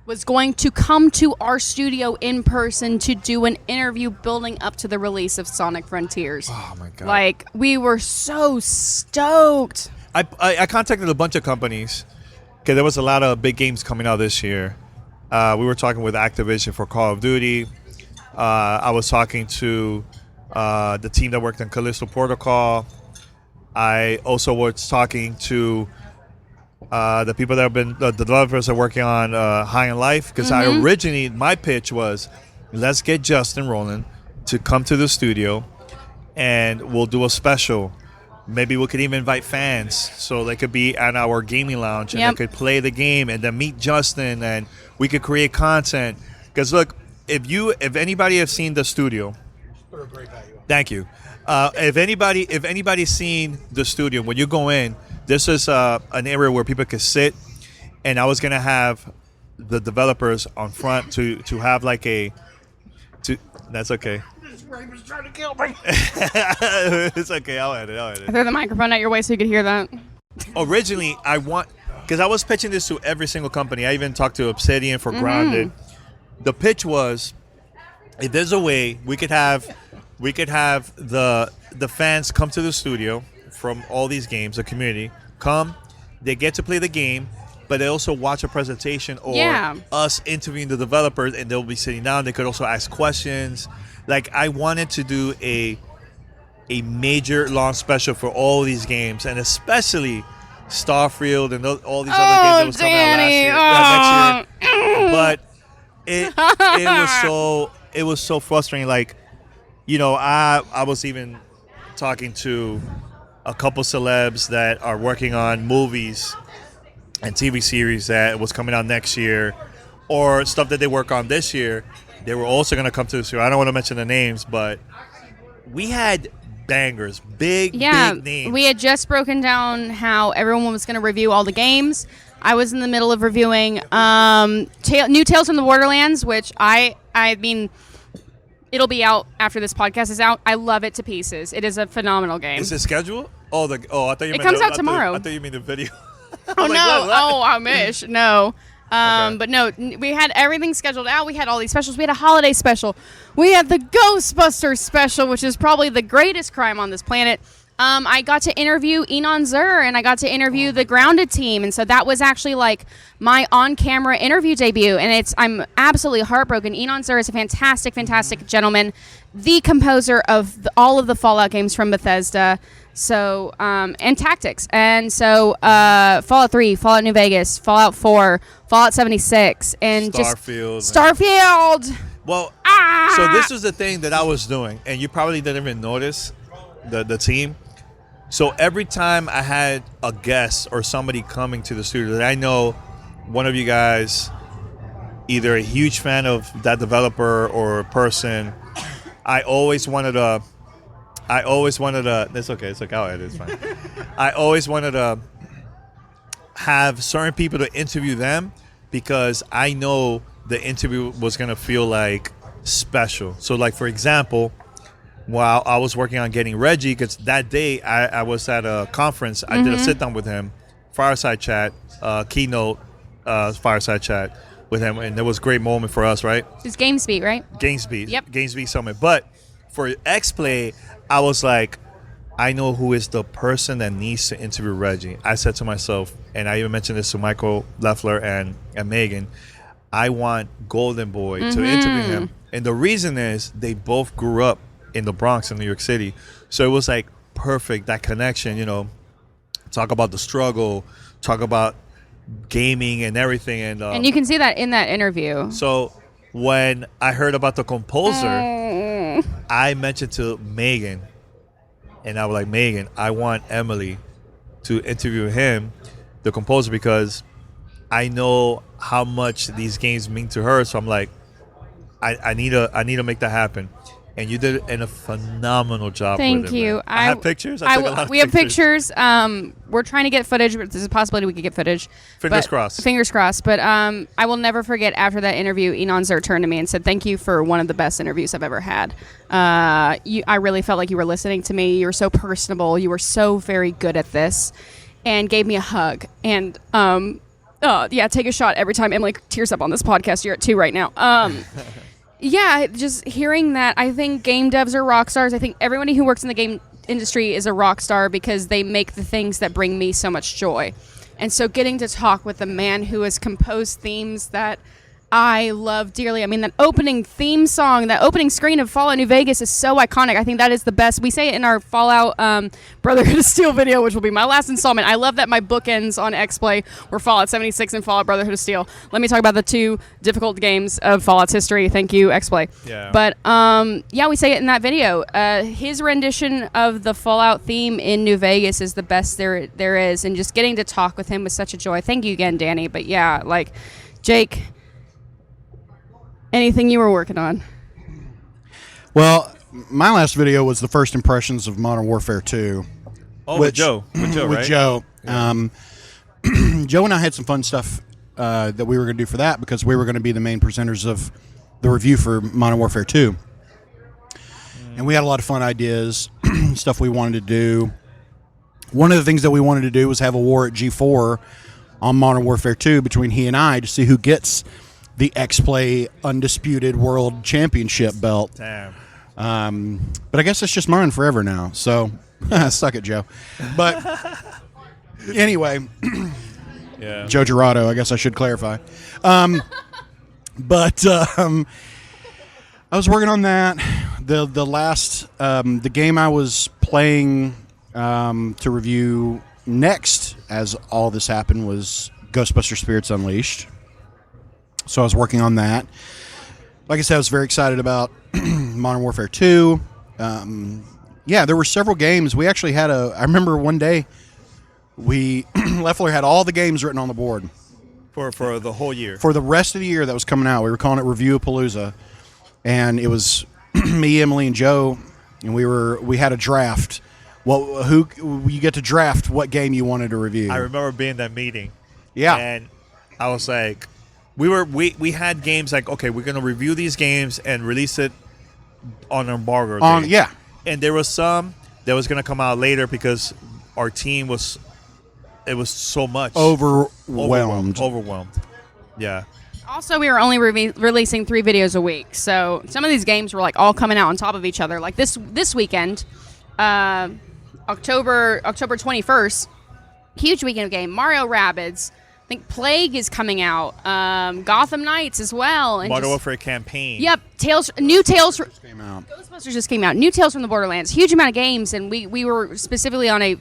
was going to come to our studio in person to do an interview building up to the release of Sonic Frontiers. Oh, my God. Like, we were so stoked. I contacted a bunch of companies because there was a lot of big games coming out this year. We were talking with Activision for Call of Duty. I was talking to the team that worked on Callisto Protocol. I also was talking to the people that have been the developers that are working on High on Life because my pitch was, let's get Justin Rowland to come to the studio and we'll do a special. Maybe we could even invite fans so they could be at our gaming lounge and they could play the game and then meet Justin and we could create content. Because look, if anybody has seen the studio, thank you. If anybody's seen the studio, when you go in, this is an area where people could sit, and I was gonna have the developers on front to have like that's okay. Raven's trying to kill me. It's okay. I'll edit. I threw the microphone at your way so you could hear that. Originally, because I was pitching this to every single company. I even talked to Obsidian for Grounded. The pitch was, if there's a way we could have the fans come to the studio from all these games, the community come, they get to play the game, but they also watch a presentation or us interviewing the developers, and they'll be sitting down. They could also ask questions. Like, I wanted to do a major launch special for all these games, and especially Starfield and all these other games that was coming out next year. But it was so frustrating. Like, you know, I was even talking to a couple celebs that are working on movies and TV series that was coming out next year, or stuff that they work on this year. They were also going to come to the show. I don't want to mention the names, but we had bangers, big names. We had just broken down how everyone was going to review all the games. I was in the middle of reviewing new Tales from the Borderlands, which I mean, it'll be out after this podcast is out. I love it to pieces. It is a phenomenal game. Is it scheduled? I thought you meant it comes out tomorrow. I thought you mean the video. Oh, no. Oh, I wish. No. Okay. But no, we had everything scheduled out. We had all these specials. We had a holiday special. We had the Ghostbusters special, which is probably the greatest crime on this planet. I got to interview Enon Zur, and I got to interview the Grounded team, and so that was actually like my on-camera interview debut, and I'm absolutely heartbroken. Enon Zur is a fantastic, fantastic gentleman, the composer of all of the Fallout games from Bethesda. So, and Tactics. And so, Fallout 3, Fallout New Vegas, Fallout 4, Fallout 76, and Starfield. Starfield! Well, So this was the thing that I was doing, and you probably didn't even notice the team. So every time I had a guest or somebody coming to the studio that I know one of you guys, either a huge fan of that developer or person, I always wanted to. It's okay. It's okay. I'll edit. It's fine. I always wanted to have certain people to interview them because I know the interview was gonna feel like special. So, like for example, while I was working on getting Reggie, because that day I was at a conference, I did a sit down with him, fireside chat, keynote, fireside chat with him, and it was a great moment for us, right? It's GameSpeed, right? GameSpeed. Yep. GameSpeed Summit. But for Xplay, I was like, I know who is the person that needs to interview Reggie. I said to myself, and I even mentioned this to Michael Leffler and Megan, I want Golden Boy to interview him. And the reason is they both grew up in the Bronx in New York City. So it was like perfect, that connection, you know, talk about the struggle, talk about gaming and everything. And you can see that in that interview. So when I heard about the composer, I mentioned to Megan, and I was like, Megan, I want Emily to interview him, the composer, because I know how much these games mean to her. So I'm like, I need to make that happen. And you did a phenomenal job. Thank with it, you. Man. I have pictures. We have pictures. We're trying to get footage. There's a possibility we could get footage. Fingers crossed. Fingers crossed. But I will never forget after that interview, Enon Zer turned to me and said, "Thank you for one of the best interviews I've ever had. I really felt like you were listening to me. You were so personable. You were so very good at this," and gave me a hug. And take a shot every time Emily tears up on this podcast. You're at 2 right now. Yeah, just hearing that, I think game devs are rock stars. I think everybody who works in the game industry is a rock star because they make the things that bring me so much joy. And so getting to talk with a man who has composed themes that I love dearly. I mean, that opening theme song, that opening screen of Fallout New Vegas is so iconic. I think that is the best. We say it in our Fallout Brotherhood of Steel video, which will be my last installment. I love that my bookends on Xplay were Fallout 76 and Fallout Brotherhood of Steel. Let me talk about the 2 difficult games of Fallout's history. Thank you, Xplay. Yeah. But, we say it in that video. His rendition of the Fallout theme in New Vegas is the best there is, and just getting to talk with him was such a joy. Thank you again, Danny. But, yeah, like, Jake, anything you were working on? Well, my last video was the first impressions of Modern Warfare 2. Oh, with Joe. With Joe, with right? Joe. Yeah. Joe and I had some fun stuff that we were going to do for that because we were going to be the main presenters of the review for Modern Warfare 2. And we had a lot of fun ideas, stuff we wanted to do. One of the things that we wanted to do was have a war at G4 on Modern Warfare 2 between he and I to see who gets the Xplay Undisputed World Championship belt. Damn. But I guess it's just mine forever now. So, suck it, Joe. But anyway, Yeah. Joe Girardo, I guess I should clarify. But I was working on that. The last the game I was playing to review next, as all this happened, was Ghostbusters Spirits Unleashed. So I was working on that. Like I said, I was very excited about Modern Warfare 2. There were several games. We actually had I remember one day, Leffler had all the games written on the board. For the whole year. For the rest of the year that was coming out. We were calling it Review-a-Palooza. And it was me, Emily, and Joe, and we had a draft. Well, you get to draft what game you wanted to review. I remember being in that meeting. Yeah. And I was like, we had games like, okay, we're gonna review these games and release it on embargo day. Yeah. And there was some that was gonna come out later because our team was so much overwhelmed. Yeah. Also, we were only releasing 3 videos a week, so some of these games were like all coming out on top of each other. Like this weekend, October 21st, huge weekend of game. Mario Rabbids. I think Plague is coming out. Gotham Knights as well. And Modern Warfare campaign. Yep. New Tales Came out. Ghostbusters just came out. New Tales from the Borderlands. Huge amount of games, and we were specifically on a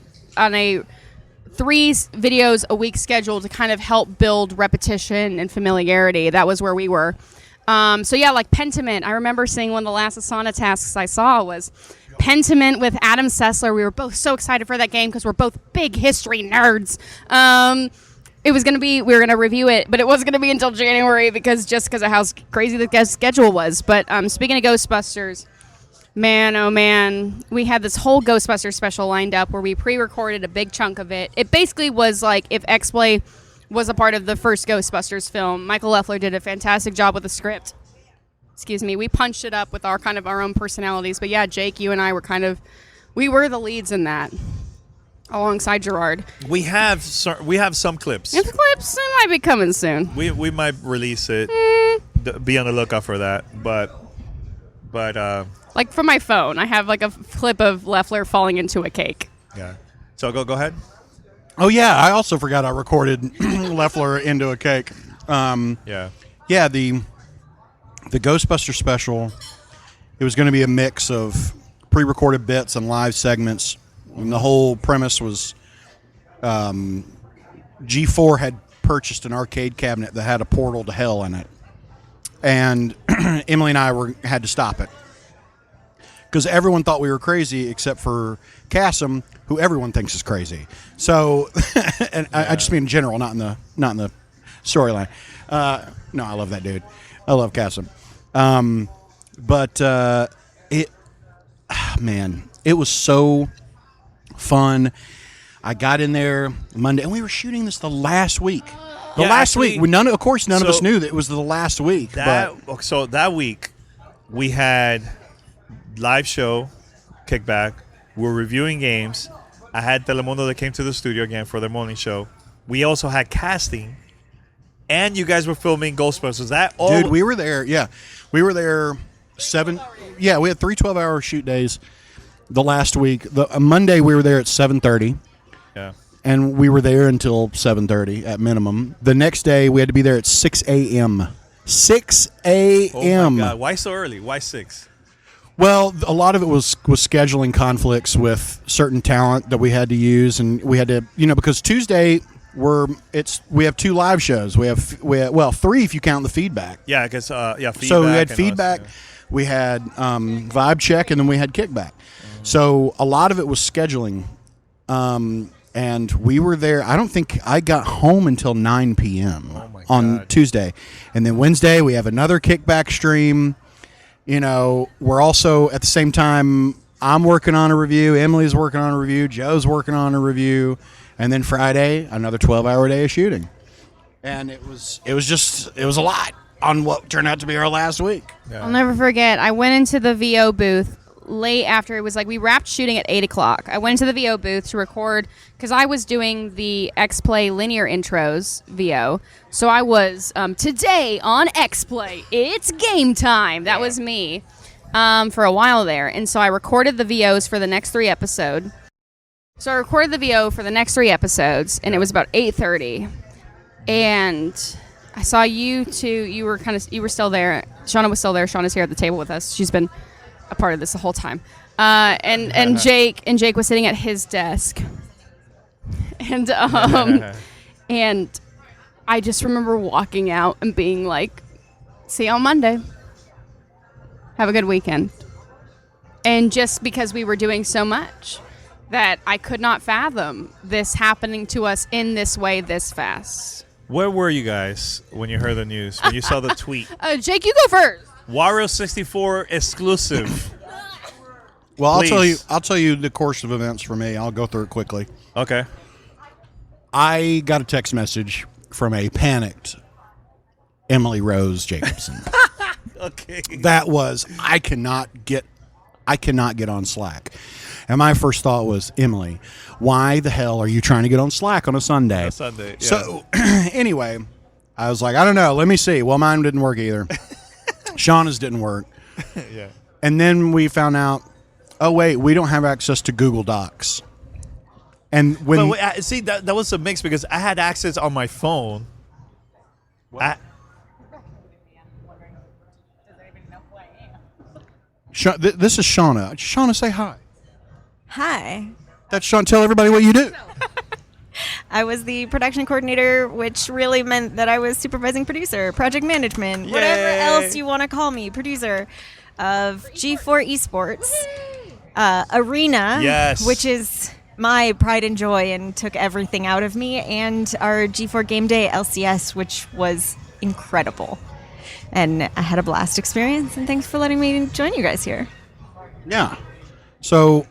3 videos a week schedule to kind of help build repetition and familiarity. That was where we were. So yeah, like Pentiment. I remember seeing one of the last Asana tasks I saw was Pentiment with Adam Sessler. We were both so excited for that game because we're both big history nerds. We were going to review it, but it wasn't going to be until January because of how crazy the schedule was. But speaking of Ghostbusters, man, oh man, we had this whole Ghostbusters special lined up where we pre-recorded a big chunk of it. It basically was like if Xplay was a part of the first Ghostbusters film. Michael Leffler did a fantastic job with the script. Excuse me, we punched it up with our own personalities. But yeah, Jake, you and I were we were the leads in that, alongside Gerard. We have some clips. And the clips might be coming soon. We might release it. Be on the lookout for that. But like from my phone, I have like a clip of Leffler falling into a cake. Yeah. So go ahead. Oh yeah, I also forgot I recorded Leffler into a cake. Yeah, the Ghostbuster special, it was going to be a mix of pre-recorded bits and live segments. And the whole premise was G4 had purchased an arcade cabinet that had a portal to hell in it. And Emily and I had to stop it. Because everyone thought we were crazy except for Cassim, who everyone thinks is crazy. So, and yeah. I just mean in general, not in the storyline. No, I love that dude. I love Cassim. But it was so fun. I got in there Monday, and we were shooting this the last week. None of us knew that it was the last week. So that week, we had live show, kickback. We're reviewing games. I had Telemundo that came to the studio again for their morning show. We also had casting, and you guys were filming Ghostbusters. Dude, we were there. Yeah, we were there 7. Yeah, we had 3 12-hour shoot days. The last week, Monday we were there at 7:30. Yeah, and we were there until 7:30 at minimum. The next day we had to be there at 6 a.m. 6 a.m. Oh my God! Why so early? Why 6? Well, a lot of it was scheduling conflicts with certain talent that we had to use, and we had to, because Tuesday we have 2 live shows. We have 3 if you count the feedback. Yeah, because feedback. So we had feedback, we had vibe check, and then we had kickback. So a lot of it was scheduling, and we were there. I don't think I got home until 9 p.m. on Tuesday, and then Wednesday we have another kickback stream. We're also at the same time, I'm working on a review, Emily's working on a review, Joe's working on a review, and then Friday, another 12-hour day of shooting. And it was a lot on what turned out to be our last week. Yeah. I'll never forget, I went into the VO booth late after it was like we wrapped shooting at 8 o'clock. I went into the VO booth to record because I was doing the Xplay linear intros VO. So I was today on Xplay, it's game time. That was me for a while there. And so I recorded the VOs for the next 3 episodes. So I recorded the VO for the next 3 episodes, and it was about 8:30. And I saw you two. You were still there. Shauna was still there. Shauna's here at the table with us. She's been a part of this the whole time. And Jake was sitting at his desk. And and I just remember walking out and being like, "See you on Monday. Have a good weekend." And just because we were doing so much that I could not fathom this happening to us in this way this fast. Where were you guys when you heard the news? When you saw the tweet? Jake, you go first. Wario 64 exclusive. Well, I'll tell you the course of events for me. I'll go through it quickly. Okay. I got a text message from a panicked Emily Rose Jacobson. Okay. That was I cannot get on Slack. And my first thought was, Emily, why the hell are you trying to get on Slack on a Sunday? Yeah. So anyway, I was like, I don't know. Let me see. Well, mine didn't work either. Shauna's didn't work. Yeah. And then we found out, oh, wait, we don't have access to Google Docs. And when see, that was a mix because I had access on my phone. This is Shauna. Shauna, say hi. Hi. That's Shauna. Tell everybody what you do. I was the production coordinator, which really meant that I was supervising producer, project management, whatever else you want to call me, producer of G4 Esports, Arena, which is my pride and joy and took everything out of me, and our G4 Game Day LCS, which was incredible. And I had a blast experience, and thanks for letting me join you guys here. Yeah. So,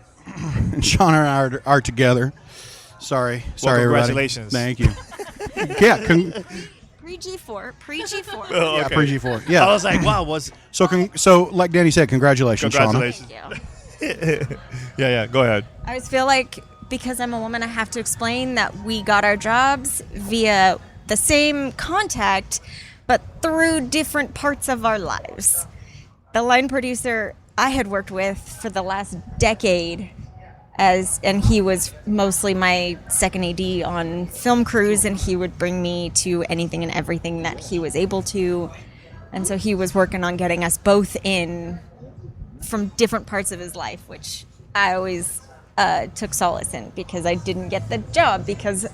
Sean and I are together. Sorry, congratulations. Everybody. Thank you. Yeah. Pre-G4. Oh, Yeah, okay. pre-G4. Yeah. I was like, wow, was So like Danny said, congratulations, congratulations. Thank you. Yeah, go ahead. I always feel like because I'm a woman, I have to explain that we got our jobs via the same contact, but through different parts of our lives. The line producer I had worked with for the last decade, and he was mostly my second AD on film crews, and he would bring me to anything and everything that he was able to. And so he was working on getting us both in from different parts of his life, which I always took solace in because I didn't get the job because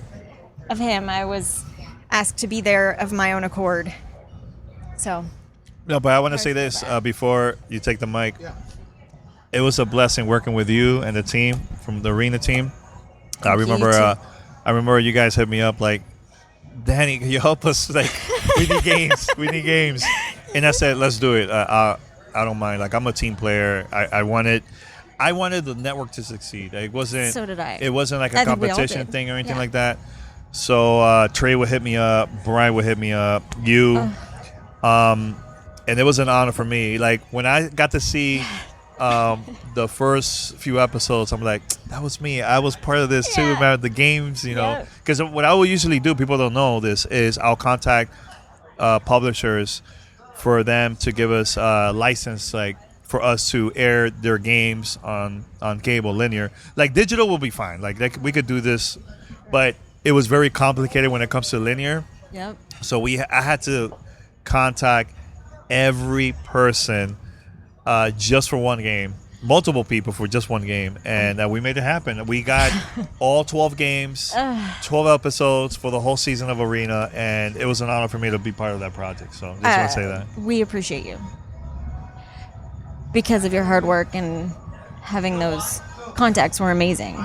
of him. I was asked to be there of my own accord. So. No, but I want to say this before you take the mic. Yeah. It was a blessing working with you and the team from the Arena team. I remember you guys hit me up like, Danny, can you help us? Like, we need games. We need games. And I said, let's do it. I don't mind. Like, I'm a team player. I wanted the network to succeed. It wasn't. So did I. It wasn't like a competition thing or anything like that. So Trey would hit me up. Brian would hit me up. You. And it was an honor for me. Like, when I got to see the first few episodes, I'm like, that was me. I was part of this too, about the games, you know. Because what I will usually do, people don't know this, is I'll contact publishers for them to give us a license, like, for us to air their games on cable, linear. Like, digital will be fine. Like we could do this, but it was very complicated when it comes to linear. Yep. So I had to contact every person just for one game, multiple people for just one game, and we made it happen. We got all 12 games, 12 episodes for the whole season of Arena, and it was an honor for me to be part of that project. So just want to say that. We appreciate you because of your hard work, and having those contacts were amazing.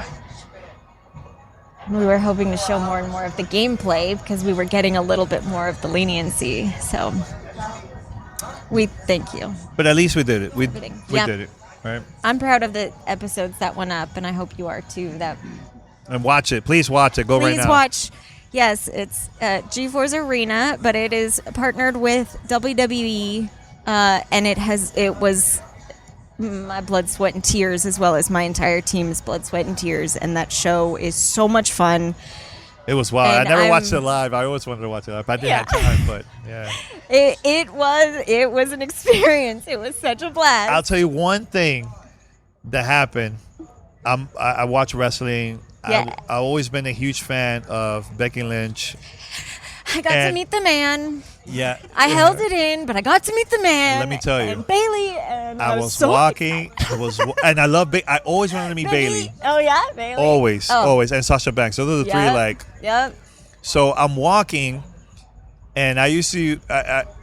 We were hoping to show more and more of the gameplay because we were getting a little bit more of the leniency. So we thank you. But at least we did it. We did it, right? I'm proud of the episodes that went up, and I hope you are too. And watch it. Please watch it. Go right now. Please watch. Yes, it's G4's Arena, but it is partnered with WWE, and it was my blood, sweat, and tears, as well as my entire team's blood, sweat, and tears. And that show is so much fun. It was wild. I never watched it live. I always wanted to watch it live. I didn't have time, but yeah. It was an experience. It was such a blast. I'll tell you one thing that happened. I watch wrestling. Yeah. I've always been a huge fan of Becky Lynch. I got to meet the man. Yeah. I held it in, but I got to meet the man. Let me tell you. And Bailey. And I was so walking. And I love I always wanted to meet Bailey. Oh, yeah? Bailey? Always. And Sasha Banks. So those are the three, like. Yep. So I'm walking, and I used to,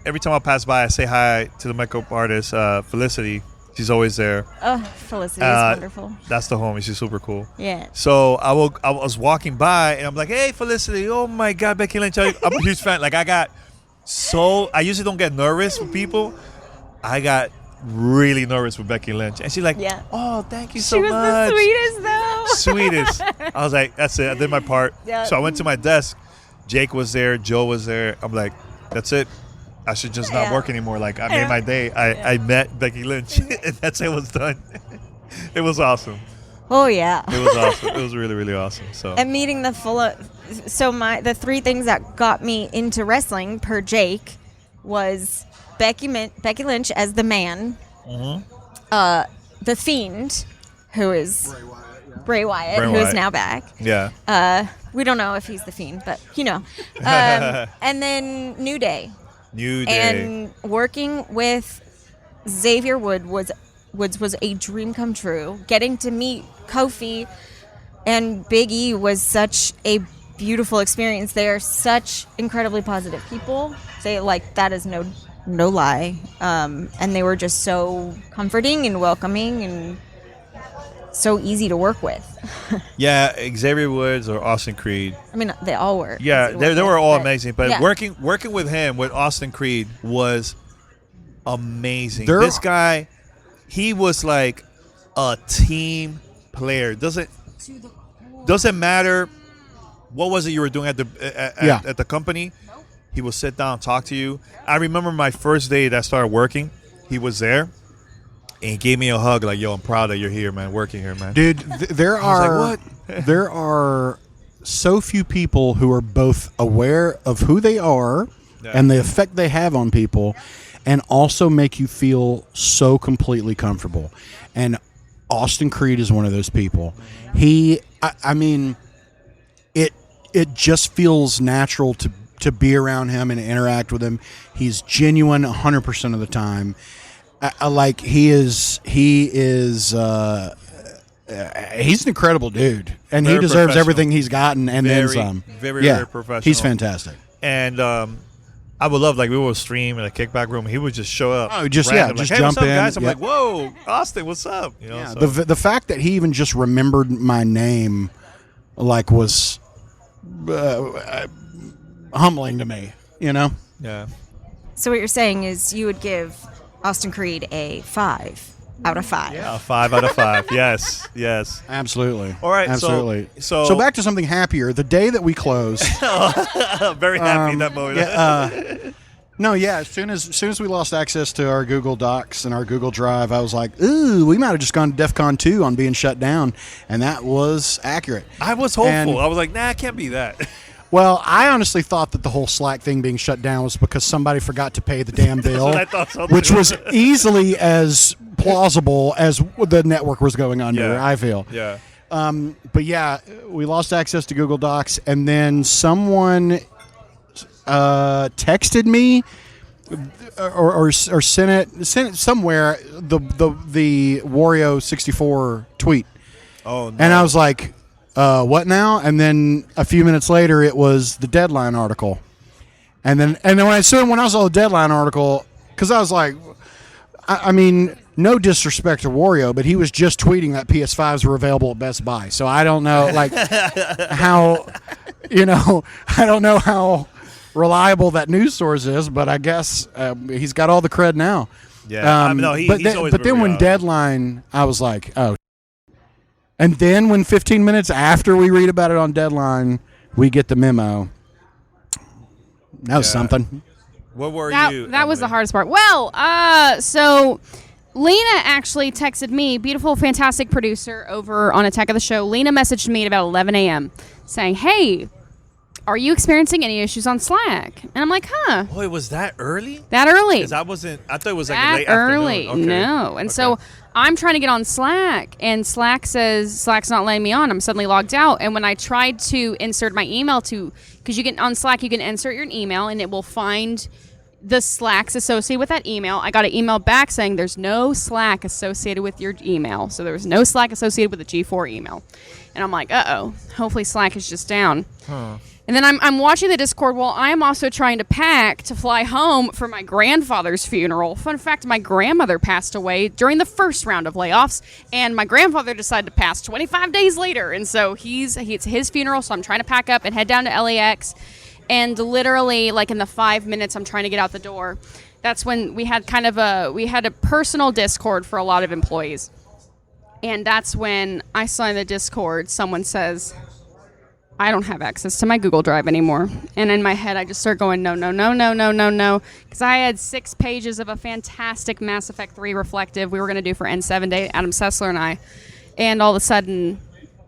every time I pass by, I say hi to the makeup artist, Felicity. She's always there. Oh, Felicity is wonderful. That's the homie. She's super cool. Yeah. So I was walking by, and I'm like, hey, Felicity. Oh, my God, Becky Lynch. I'm a huge fan. Like, I usually don't get nervous with people. I got really nervous with Becky Lynch. And she's like, oh, thank you so much. She was the sweetest, though. Sweetest. I was like, that's it. I did my part. Yeah. So I went to my desk. Jake was there. Joe was there. I'm like, that's it. I should just not work anymore. Like, I made my day. I met Becky Lynch, and that's it. It was done. It was awesome. Oh, yeah. It was awesome. It was really, really awesome. So. And meeting the the three things that got me into wrestling per Jake was Becky Lynch as the man, the Fiend, who is Bray Wyatt, who is now back. Yeah. We don't know if he's the Fiend, but and then New Day. And working with Xavier Woods was a dream come true. Getting to meet Kofi and Big E was such a beautiful experience. They are such incredibly positive people. They that is no lie. And they were just so comforting and welcoming and so easy to work with. Yeah, Xavier Woods or Austin Creed. I mean, they all were. Yeah, they were all amazing. But yeah. working with him, with Austin Creed, was amazing. This guy, he was like a team player. Doesn't matter what was it you were doing at the company. He will sit down and talk to you. I remember my first day that I started working. He was there, and he gave me a hug like, "Yo, I'm proud that you're here, man. Working here, man." Dude, there are so few people who are both aware of who they are and the effect they have on people, and also make you feel so completely comfortable. And Austin Creed is one of those people. I mean, it just feels natural to be around him and interact with him. He's genuine 100% of the time. He's an incredible dude, and he deserves everything he's gotten and then some. Very professional. He's fantastic. And I would love, we would stream in a kickback room. He would just show up. Oh, just random, just hey, jump what's up, in. Guys? I'm like, whoa, Austin, what's up? So. The fact that he even just remembered my name, was humbling to me. Yeah. So what you're saying is you would give Austin Creed a 5 out of 5. Yeah, a 5 out of 5. Yes. Absolutely. All right. Absolutely. So back to something happier. The day that we closed. Very happy in that moment. As soon as we lost access to our Google Docs and our Google Drive, I was like, ooh, we might have just gone to DEFCON 2 on being shut down, and that was accurate. I was hopeful. I was like, nah, it can't be that. Well, I honestly thought that the whole Slack thing being shut down was because somebody forgot to pay the damn bill, I thought so, which was easily as plausible as the network was going under, I feel. Yeah. But yeah, we lost access to Google Docs, and then someone texted me or sent it somewhere the Wario 64 tweet. Oh no. And I was like, what now? And then a few minutes later, it was the Deadline article. And then when I saw the Deadline article, because I was like, I mean, no disrespect to Wario, but he was just tweeting that PS5s were available at Best Buy. So I don't know, how, I don't know how reliable that news source is, but I guess he's got all the cred now. Yeah. He's always but then when Deadline, I was like, oh. And then when 15 minutes after we read about it on Deadline, we get the memo. That was something. What were you? That was the hardest part. Well, so Lena actually texted me, beautiful, fantastic producer over on Attack of the Show. Lena messaged me at about 11 a.m. saying, hey, are you experiencing any issues on Slack? And I'm like, huh. Oh, it was that early? That early. I thought it was that late early. afternoon. Okay. No. And so I'm trying to get on Slack, and Slack says Slack's not letting me on. I'm suddenly logged out. And when I tried to insert my email because you can on Slack, you can insert your email, and it will find the Slacks associated with that email. I got an email back saying there's no Slack associated with your email. So there was no Slack associated with the G4 email. And I'm like, uh-oh. Hopefully Slack is just down. Huh. And then I'm watching the Discord while I am also trying to pack to fly home for my grandfather's funeral. Fun fact, my grandmother passed away during the first round of layoffs, and my grandfather decided to pass 25 days later. And so it's his funeral, so I'm trying to pack up and head down to LAX. And literally, in the 5 minutes I'm trying to get out the door, that's when we had a personal Discord for a lot of employees. And that's when I saw in the Discord, someone says, I don't have access to my Google Drive anymore. And in my head, I just start going, no. Because I had 6 pages of a fantastic Mass Effect 3 reflective we were going to do for N7 Day, Adam Sessler and I. And all of a sudden,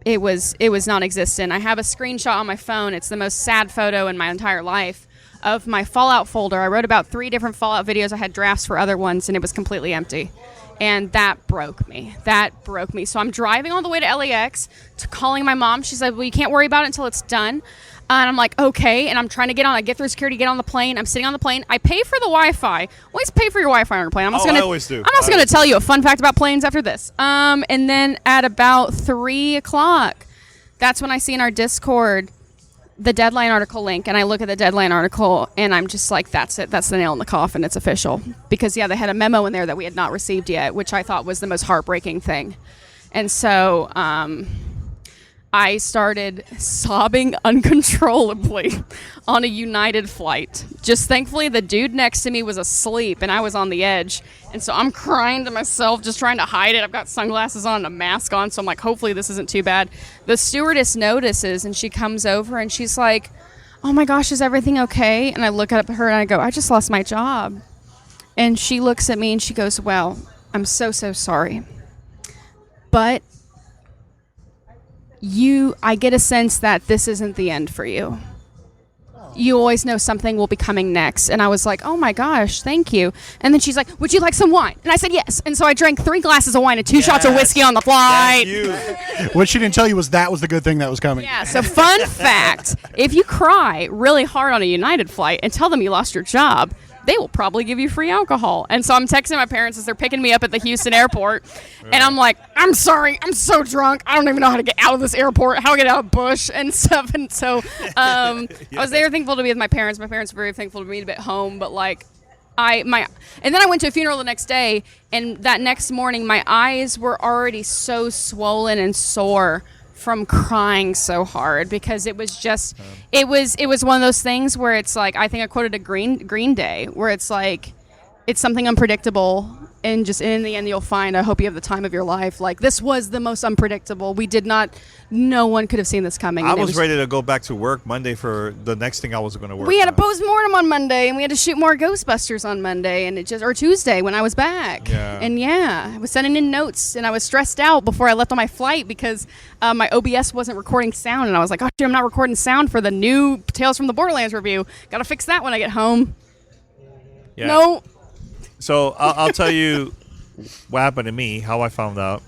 it was non-existent. I have a screenshot on my phone. It's the most sad photo in my entire life of my Fallout folder. I wrote about 3 different Fallout videos. I had drafts for other ones, and it was completely empty. And that broke me. So I'm driving all the way to LAX to calling my mom. She said, well, you can't worry about it until it's done. And I'm like, okay. And I'm trying to get on. I get through security, get on the plane. I'm sitting on the plane. I pay for the Wi-Fi. Always pay for your Wi-Fi on your plane. I always do. I'm also going to tell you a fun fact about planes after this. And then at about 3 o'clock, that's when I see in our Discord the Deadline article link, and I look at the Deadline article, and I'm just like, that's it. That's the nail in the coffin. It's official. Because, yeah, they had a memo in there that we had not received yet, which I thought was the most heartbreaking thing. And so I started sobbing uncontrollably on a United flight. Just thankfully, the dude next to me was asleep, and I was on the edge. And so I'm crying to myself, just trying to hide it. I've got sunglasses on and a mask on, so I'm like, hopefully this isn't too bad. The stewardess notices, and she comes over, and she's like, oh my gosh, is everything okay? And I look up at her, and I go, I just lost my job. And she looks at me, and she goes, well, I'm so sorry. But I get a sense that this isn't the end for you. You always know something will be coming next. And I was like, oh my gosh, thank you. And then she's like, would you like some wine? And I said yes. And so I drank 3 glasses of wine and 2 shots of whiskey on the flight. What she didn't tell you was that was the good thing that was coming. Yeah, so fun fact, if you cry really hard on a United flight and tell them you lost your job, they will probably give you free alcohol. And so I'm texting my parents as they're picking me up at the Houston airport. Right. And I'm like, I'm sorry, I'm so drunk. I don't even know how to get out of this airport, how to get out of Bush and stuff. And so I was there thankful to be with my parents. My parents were very thankful to me to be at home. But like, and then I went to a funeral the next day. And that next morning, my eyes were already so swollen and sore from crying so hard, because it was just it was one of those things where it's like, I think I quoted a Green Day, where it's like, it's something unpredictable, and just in the end you'll find, I hope you have the time of your life. Like, this was the most unpredictable. No one could have seen this coming. I was ready to go back to work Monday for the next thing I was going to work We had on. a postmortem on Monday, and we had to shoot more Ghostbusters on Monday, and or Tuesday when I was back. Yeah. And I was sending in notes, and I was stressed out before I left on my flight because my OBS wasn't recording sound, and I was like, oh shit, I'm not recording sound for the new Tales from the Borderlands review. Gotta fix that when I get home. Yeah. No. So I'll tell you what happened to me, how I found out.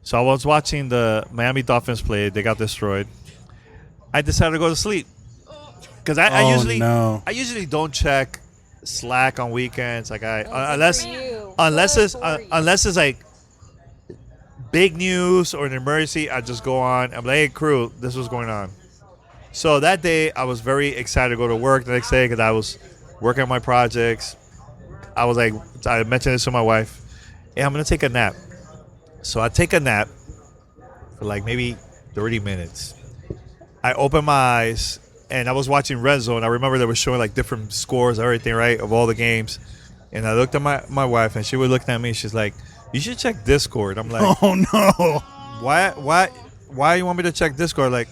So I was watching the Miami Dolphins play. They got destroyed. I decided to go to sleep because I usually don't check Slack on weekends. Like unless it's like big news or an emergency, I just go on. I'm like, hey crew, this was going on. So that day I was very excited to go to work the next day because I was working on my projects. I was like, I mentioned this to my wife. Hey, I'm gonna take a nap. So I take a nap for like maybe 30 minutes. I open my eyes, and I was watching Red Zone. I remember they were showing like different scores, everything, right, of all the games. And I looked at my wife, and she was looking at me. She's like, you should check Discord. I'm like, oh no. Why you want me to check Discord? Like,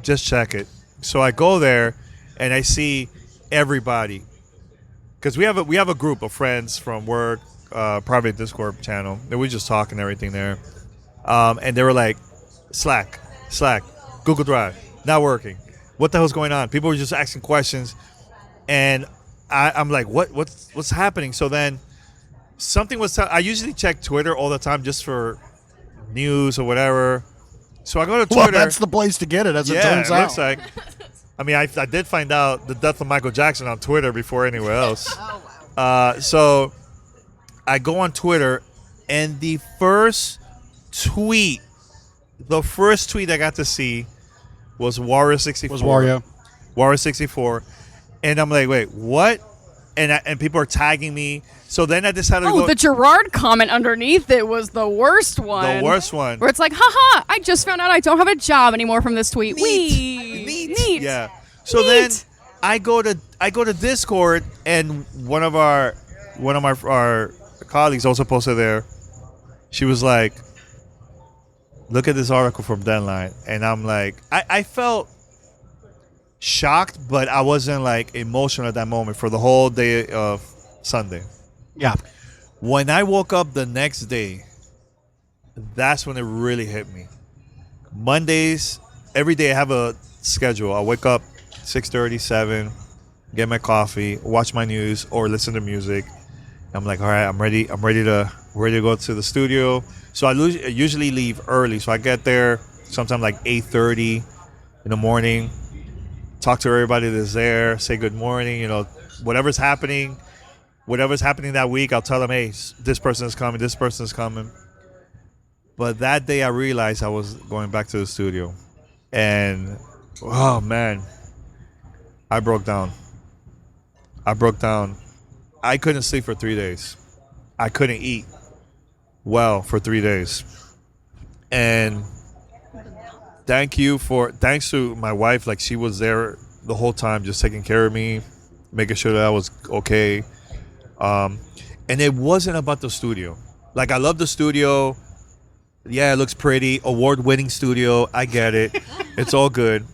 just check it. So I go there, and I see everybody. Because we have a group of friends from work, private Discord channel, and we just talk and everything there. And they were like, Slack, Google Drive, not working. What the hell's going on? People were just asking questions, and I'm like, what's happening? So then something was. I usually check Twitter all the time just for news or whatever. So I go to Twitter. Well, that's the place to get it, as it turns out. Looks like. I mean, I did find out the death of Michael Jackson on Twitter before anywhere else. Oh, wow. So I go on Twitter, and the first tweet I got to see was Wario64. Was Wario. Wario64. And I'm like, wait, what? And people are tagging me. So then I decided to go. The Gerard comment underneath it was the worst one. The worst one. Where it's like, haha, I just found out I don't have a job anymore from this tweet. Neat. Yeah. So then I go to Discord, and one of our colleagues also posted there. She was like, look at this article from Deadline. And I'm like, I felt shocked, but I wasn't like emotional at that moment for the whole day of Sunday. Yeah. When I woke up the next day, that's when it really hit me. Mondays, every day I have a schedule. I wake up 6:30, 7, get my coffee, watch my news, or listen to music. I'm like, all right, I'm ready to go to the studio. So I usually leave early. So I get there sometime like 8:30 in the morning, talk to everybody that's there, say good morning, whatever's happening that week, I'll tell them, hey, this person is coming. But that day I realized I was going back to the studio. And, oh, man, I broke down. I couldn't sleep for 3 days. I couldn't eat well for 3 days. And thanks to my wife, like she was there the whole time, just taking care of me, making sure that I was okay. And it wasn't about the studio. Like, I love the studio. Yeah, it looks pretty. Award-winning studio. I get it. It's all good.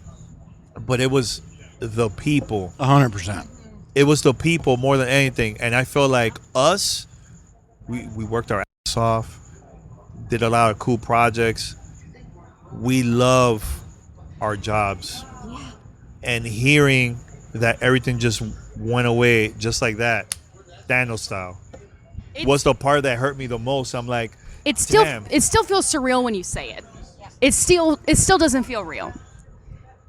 But it was the people. 100%. It was the people more than anything. And I feel like us, we worked our ass off, did a lot of cool projects. We love our jobs. And hearing that everything just went away just like that, Thanos style, was the part that hurt me the most. I'm like, it still feels surreal when you say it. It still doesn't feel real.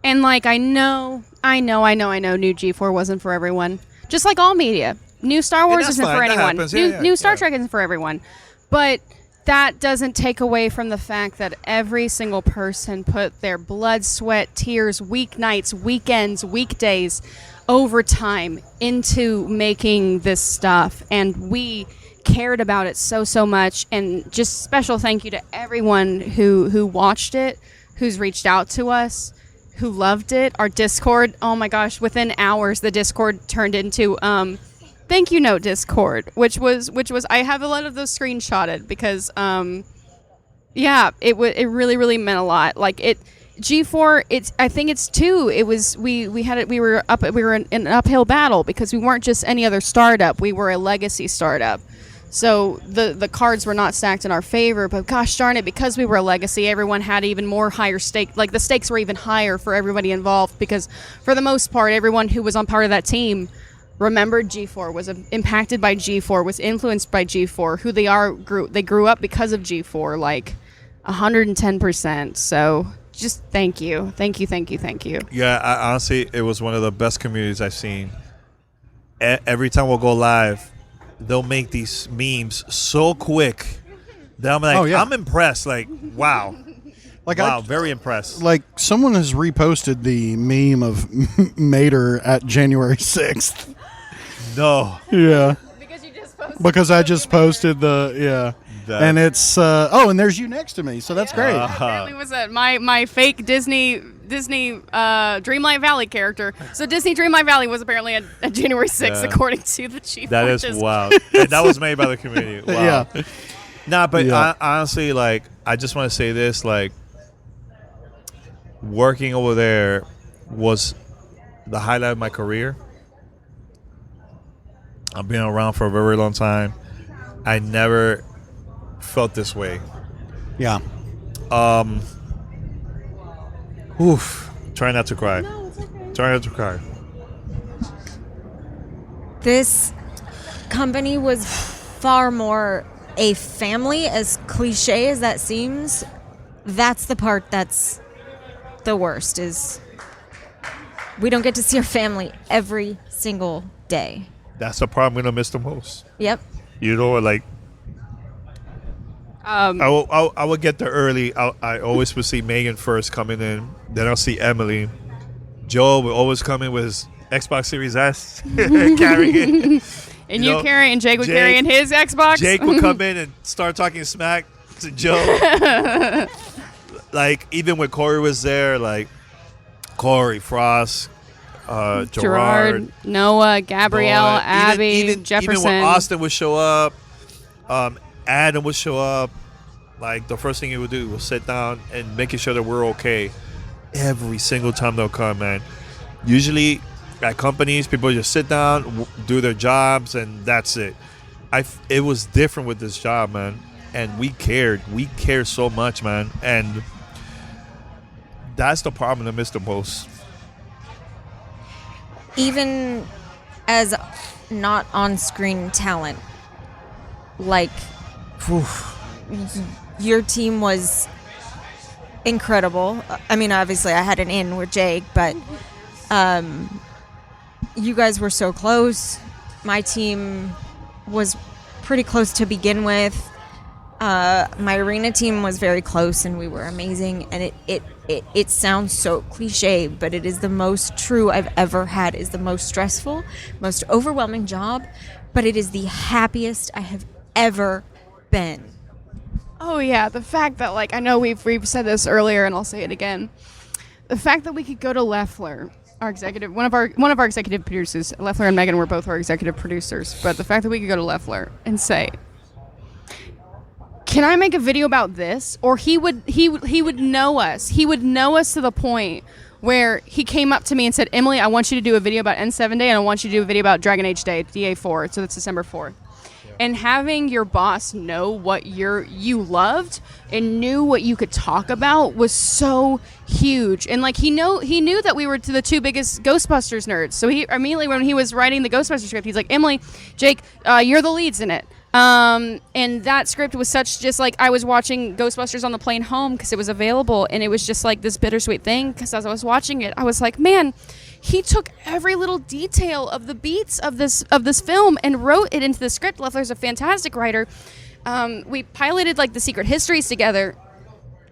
And like, I know new G4 wasn't for everyone. Just like all media. New Star Wars isn't for anyone. New Star Trek isn't for everyone. But that doesn't take away from the fact that every single person put their blood, sweat, tears, weeknights, weekends, weekdays, overtime into making this stuff. And we cared about it so much. And just special thank you to everyone who watched it, who's reached out to us, who loved it. Our Discord, oh my gosh, within hours the Discord turned into thank you note Discord, which was I have a lot of those screenshotted because it really meant a lot. Like G4, I think it's two. It was we were in an uphill battle because we weren't just any other startup. We were a legacy startup. So the cards were not stacked in our favor, but gosh darn it, because we were a legacy, everyone had even more higher stake. Like, the stakes were even higher for everybody involved because, for the most part, everyone who was on part of that team remembered G4, was impacted by G4, was influenced by G4. Who they grew up because of G4, like 110%. So just thank you. Yeah, honestly, it was one of the best communities I've seen. Every time we'll go live, they'll make these memes so quick that I'm like, I'm impressed. Like, wow. Very impressed. Like, someone has reposted the meme of Mater at January 6th. No. Yeah. Because you just posted. Because I just posted and it's and there's you next to me, so that's great. Apparently was my fake Disney Dreamlight Valley character. So Disney Dreamlight Valley was apparently at January 6th, according to the chief. That is wild. And that was made by the community. Wow. Yeah. Nah, but honestly, like, I just want to say this, like, working over there was the highlight of my career. I've been around for a very long time. I never felt this way. Yeah. Try not to cry. No, it's okay. Try not to cry. This company was far more a family, as cliche as that seems. That's the part that's the worst, is we don't get to see our family every single day. That's the part I'm going to miss the most. Yep. You know, like, I would get there early. I always would see Megan first coming in. Then I'll see Emily. Joe would always come in with his Xbox Series S, carrying it. And you carry, and Jake would carry in his Xbox. Jake would come in and start talking smack to Joe. Like, even when Corey was there, like, Corey, Frost, Gerard, Noah, Gabrielle, Abby, Jefferson. Even when Austin would show up, Adam would show up. Like, the first thing he would do was sit down and making sure that we're okay every single time they'll come, man. Usually at companies, people just sit down, do their jobs, and that's it. It was different with this job, man. And we cared. We cared so much, man. And that's the problem I miss the most. Even as not on-screen talent, like, your team was incredible. I mean, obviously I had an in with Jake, but you guys were so close. My team was pretty close to begin with. My arena team was very close, and we were amazing. And it sounds so cliche, but it is the most true I've ever had. Is the most stressful, most overwhelming job, but it is the happiest I have ever been. Oh yeah, the fact that I know we've said this earlier, and I'll say it again. The fact that we could go to Leffler, our executive, one of our executive producers, Leffler and Megan were both our executive producers, but the fact that we could go to Leffler and say, "Can I make a video about this?" Or he would know us. He would know us to the point where he came up to me and said, "Emily, I want you to do a video about N7 Day, and I want you to do a video about Dragon Age Day, DA4." So that's December 4th. And having your boss know what you loved and knew what you could talk about was so huge. And he knew that we were the two biggest Ghostbusters nerds. So he immediately, when he was writing the Ghostbusters script, he's like, "Emily, Jake, you're the leads in it." And that script was such just I was watching Ghostbusters on the plane home because it was available, and it was just this bittersweet thing because as I was watching it, I was like, man, he took every little detail of the beats of this film and wrote it into the script. Leffler's a fantastic writer. We piloted the secret histories together.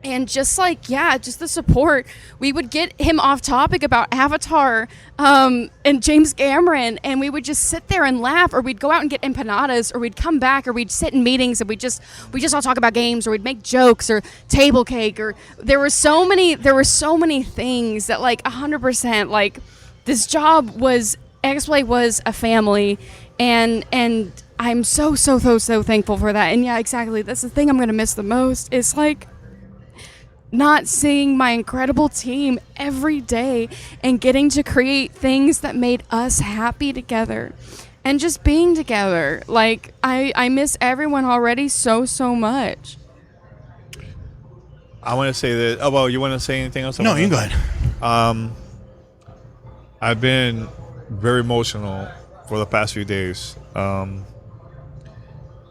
And just the support. We would get him off topic about Avatar and James Cameron, and we would just sit there and laugh, or we'd go out and get empanadas, or we'd come back, or we'd sit in meetings and we just all talk about games, or we'd make jokes, or table cake, or there were so many things that 100% this job was Xplay was a family, and I'm so thankful for that. And yeah, exactly. That's the thing I'm gonna miss the most. Is not seeing my incredible team every day and getting to create things that made us happy together and just being together. I miss everyone already so much. I want to say that. Oh, well, you want to say anything else? No, you go ahead. I've been very emotional for the past few days.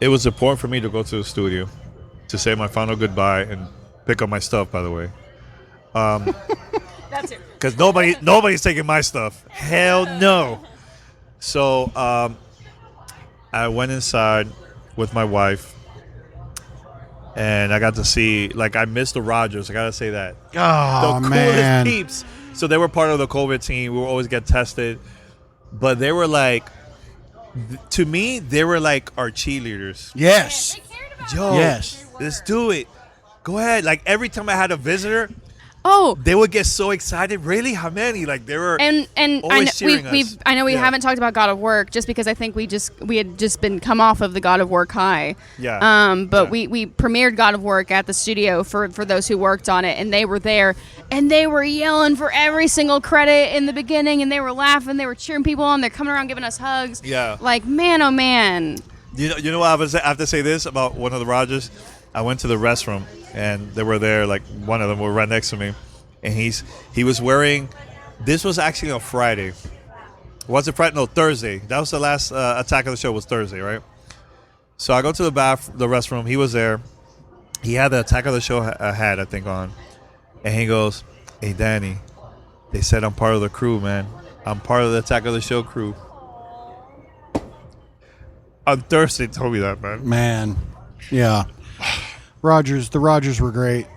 It was important for me to go to the studio to say my final goodbye and pick up my stuff, by the way. That's it. Because nobody's taking my stuff. Hell no. So I went inside with my wife, and I got to see, I missed the Rogers. I got to say that. Oh, the man. coolest peeps. So they were part of the COVID team. We would always get tested. But they were to me, they were our cheerleaders. Yes. Yo, Yes. let's do it. Go ahead. Every time I had a visitor, Oh, they would get so excited. Really? How many? They were and always cheering us. I know we Yeah. haven't talked about God of Work just because I think we had just been come off of the God of Work high. Yeah. But Yeah. we premiered God of Work at the studio for those who worked on it, and they were there, and they were yelling for every single credit in the beginning, and they were laughing, they were cheering people on, they're coming around giving us hugs. Yeah. Man, oh man. You know what I have to say this about one of the Rogers? I went to the restroom, and they were there. One of them were right next to me, and he was wearing. This was actually on Friday. Was it Friday? No, Thursday. That was the last Attack of the Show was Thursday, right? So I go to the restroom. He was there. He had the Attack of the Show hat, I think, on, and he goes, "Hey, Danny, they said I'm part of the crew, man. I'm part of the Attack of the Show crew." On Thursday, told me that, man. Man. Yeah. The Rogers were great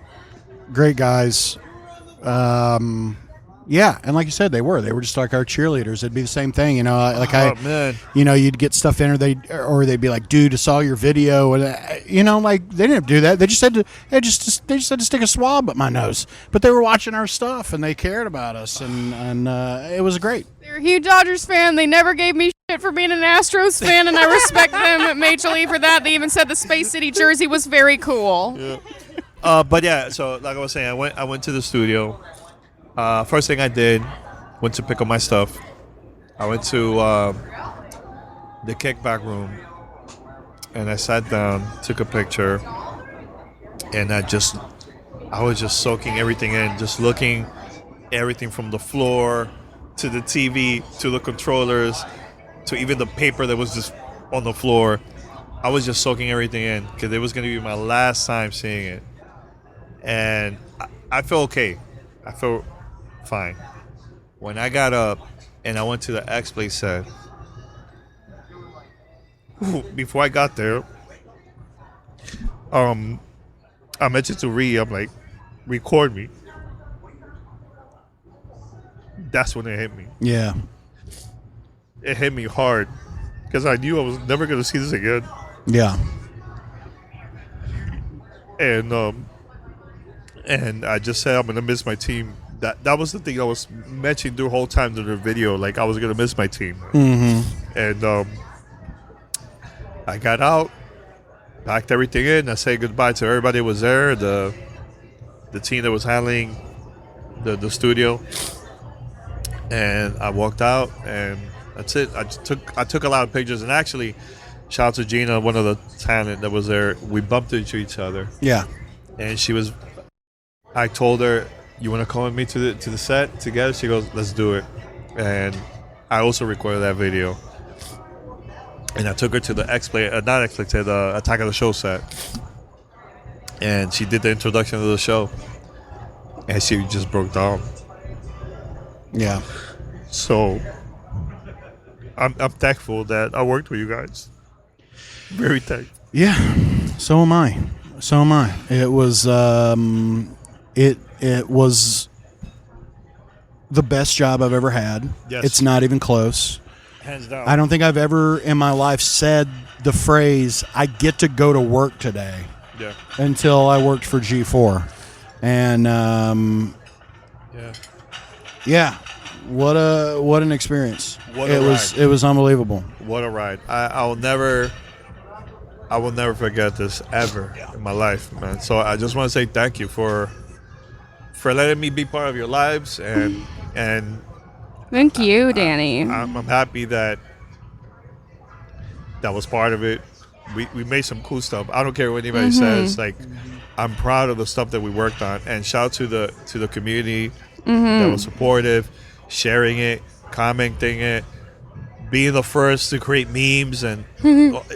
guys. Yeah, and like you said, they were just like our cheerleaders. It'd be the same thing, Man. You'd get stuff in, or they'd be like, "Dude, I saw your video," and they didn't do that. They just had to stick a swab up my nose, but they were watching our stuff and they cared about us, and it was great. They're a huge Dodgers fan. They never gave me shit for being an Astros fan, and I respect them majorly for that. They even said the Space City jersey was very cool. Yeah. But yeah, so like I was saying, I went to the studio. First thing I did, went to pick up my stuff. I went to the kickback room, and I sat down, took a picture, and I was just soaking everything in, just looking everything from the floor to the TV to the controllers to even the paper that was just on the floor. I was just soaking everything in because it was going to be my last time seeing it. And I felt okay. I felt fine. When I got up and I went to the Xplay set, before I got there, I mentioned to Ree, I'm like, record me. That's when it hit me. Yeah. It hit me hard because I knew I was never going to see this again. Yeah. And I just said I'm going to miss my team. That was the thing I was mentioning the whole time in the video. Like, I was going to miss my team. Mm-hmm. And I got out, packed everything in. I said goodbye to everybody that was there, the team that was handling the studio. And I walked out, and that's it. I took a lot of pictures. And actually, shout out to Gina, one of the talent that was there. We bumped into each other. Yeah. And I told her, you want to come with me to the set together? She goes, let's do it. And I also recorded that video. And I took her to the Xplay, not Xplay, to the Attack of the Show set. And she did the introduction of the show. And she just broke down. Yeah. So I'm thankful that I worked with you guys. Very thankful. Yeah. So am I. It was it was the best job I've ever had. Yes. It's not even close. Hands down. I don't think I've ever in my life said the phrase, I get to go to work today, Yeah. until I worked for G4. And Yeah. yeah, what an experience. What a ride. It was unbelievable. What a ride. I will never forget this ever in my life, man. So I just want to say thank you for letting me be part of your lives, and Thank you, Danny. I'm happy that was part of it. We made some cool stuff. I don't care what anybody says. Like, I'm proud of the stuff that we worked on, and shout out to the community that was supportive, sharing it, commenting it, being the first to create memes, and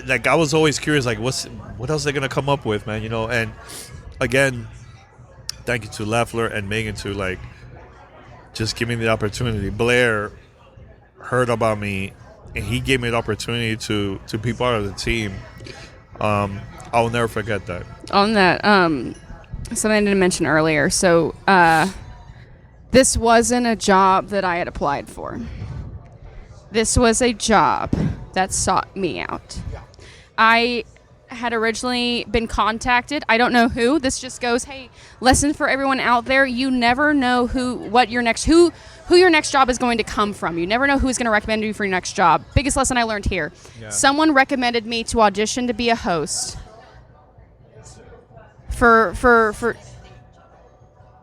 like, I was always curious, like, what else they're gonna come up with, man, you know. And again, thank you to Leffler and Megan to, like, just give me the opportunity. Blair heard about me, and he gave me the opportunity to be part of the team. I will never forget that. On that, something I didn't mention earlier. So this wasn't a job that I had applied for. This was a job that sought me out. I had originally been contacted. I don't know who. This just goes, hey, lesson for everyone out there. You never know who your next job is going to come from. You never know who's going to recommend you for your next job. Biggest lesson I learned here. Yeah. Someone recommended me to audition to be a host.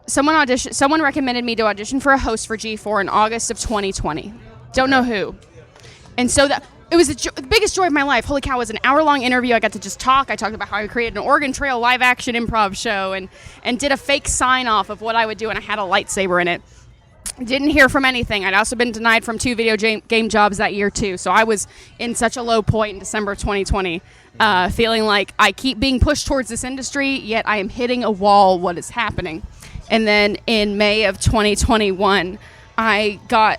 Someone recommended me to audition for a host for G4 in August of 2020. Don't know who. And so it was the biggest joy of my life. Holy cow, it was an hour-long interview. I got to just talk. I talked about how I created an Oregon Trail live-action improv show and did a fake sign-off of what I would do, and I had a lightsaber in it. Didn't hear from anything. I'd also been denied from 2 video game jobs that year, too. So I was in such a low point in December of 2020, feeling like I keep being pushed towards this industry, yet I am hitting a wall. What is happening? And then in May of 2021, I got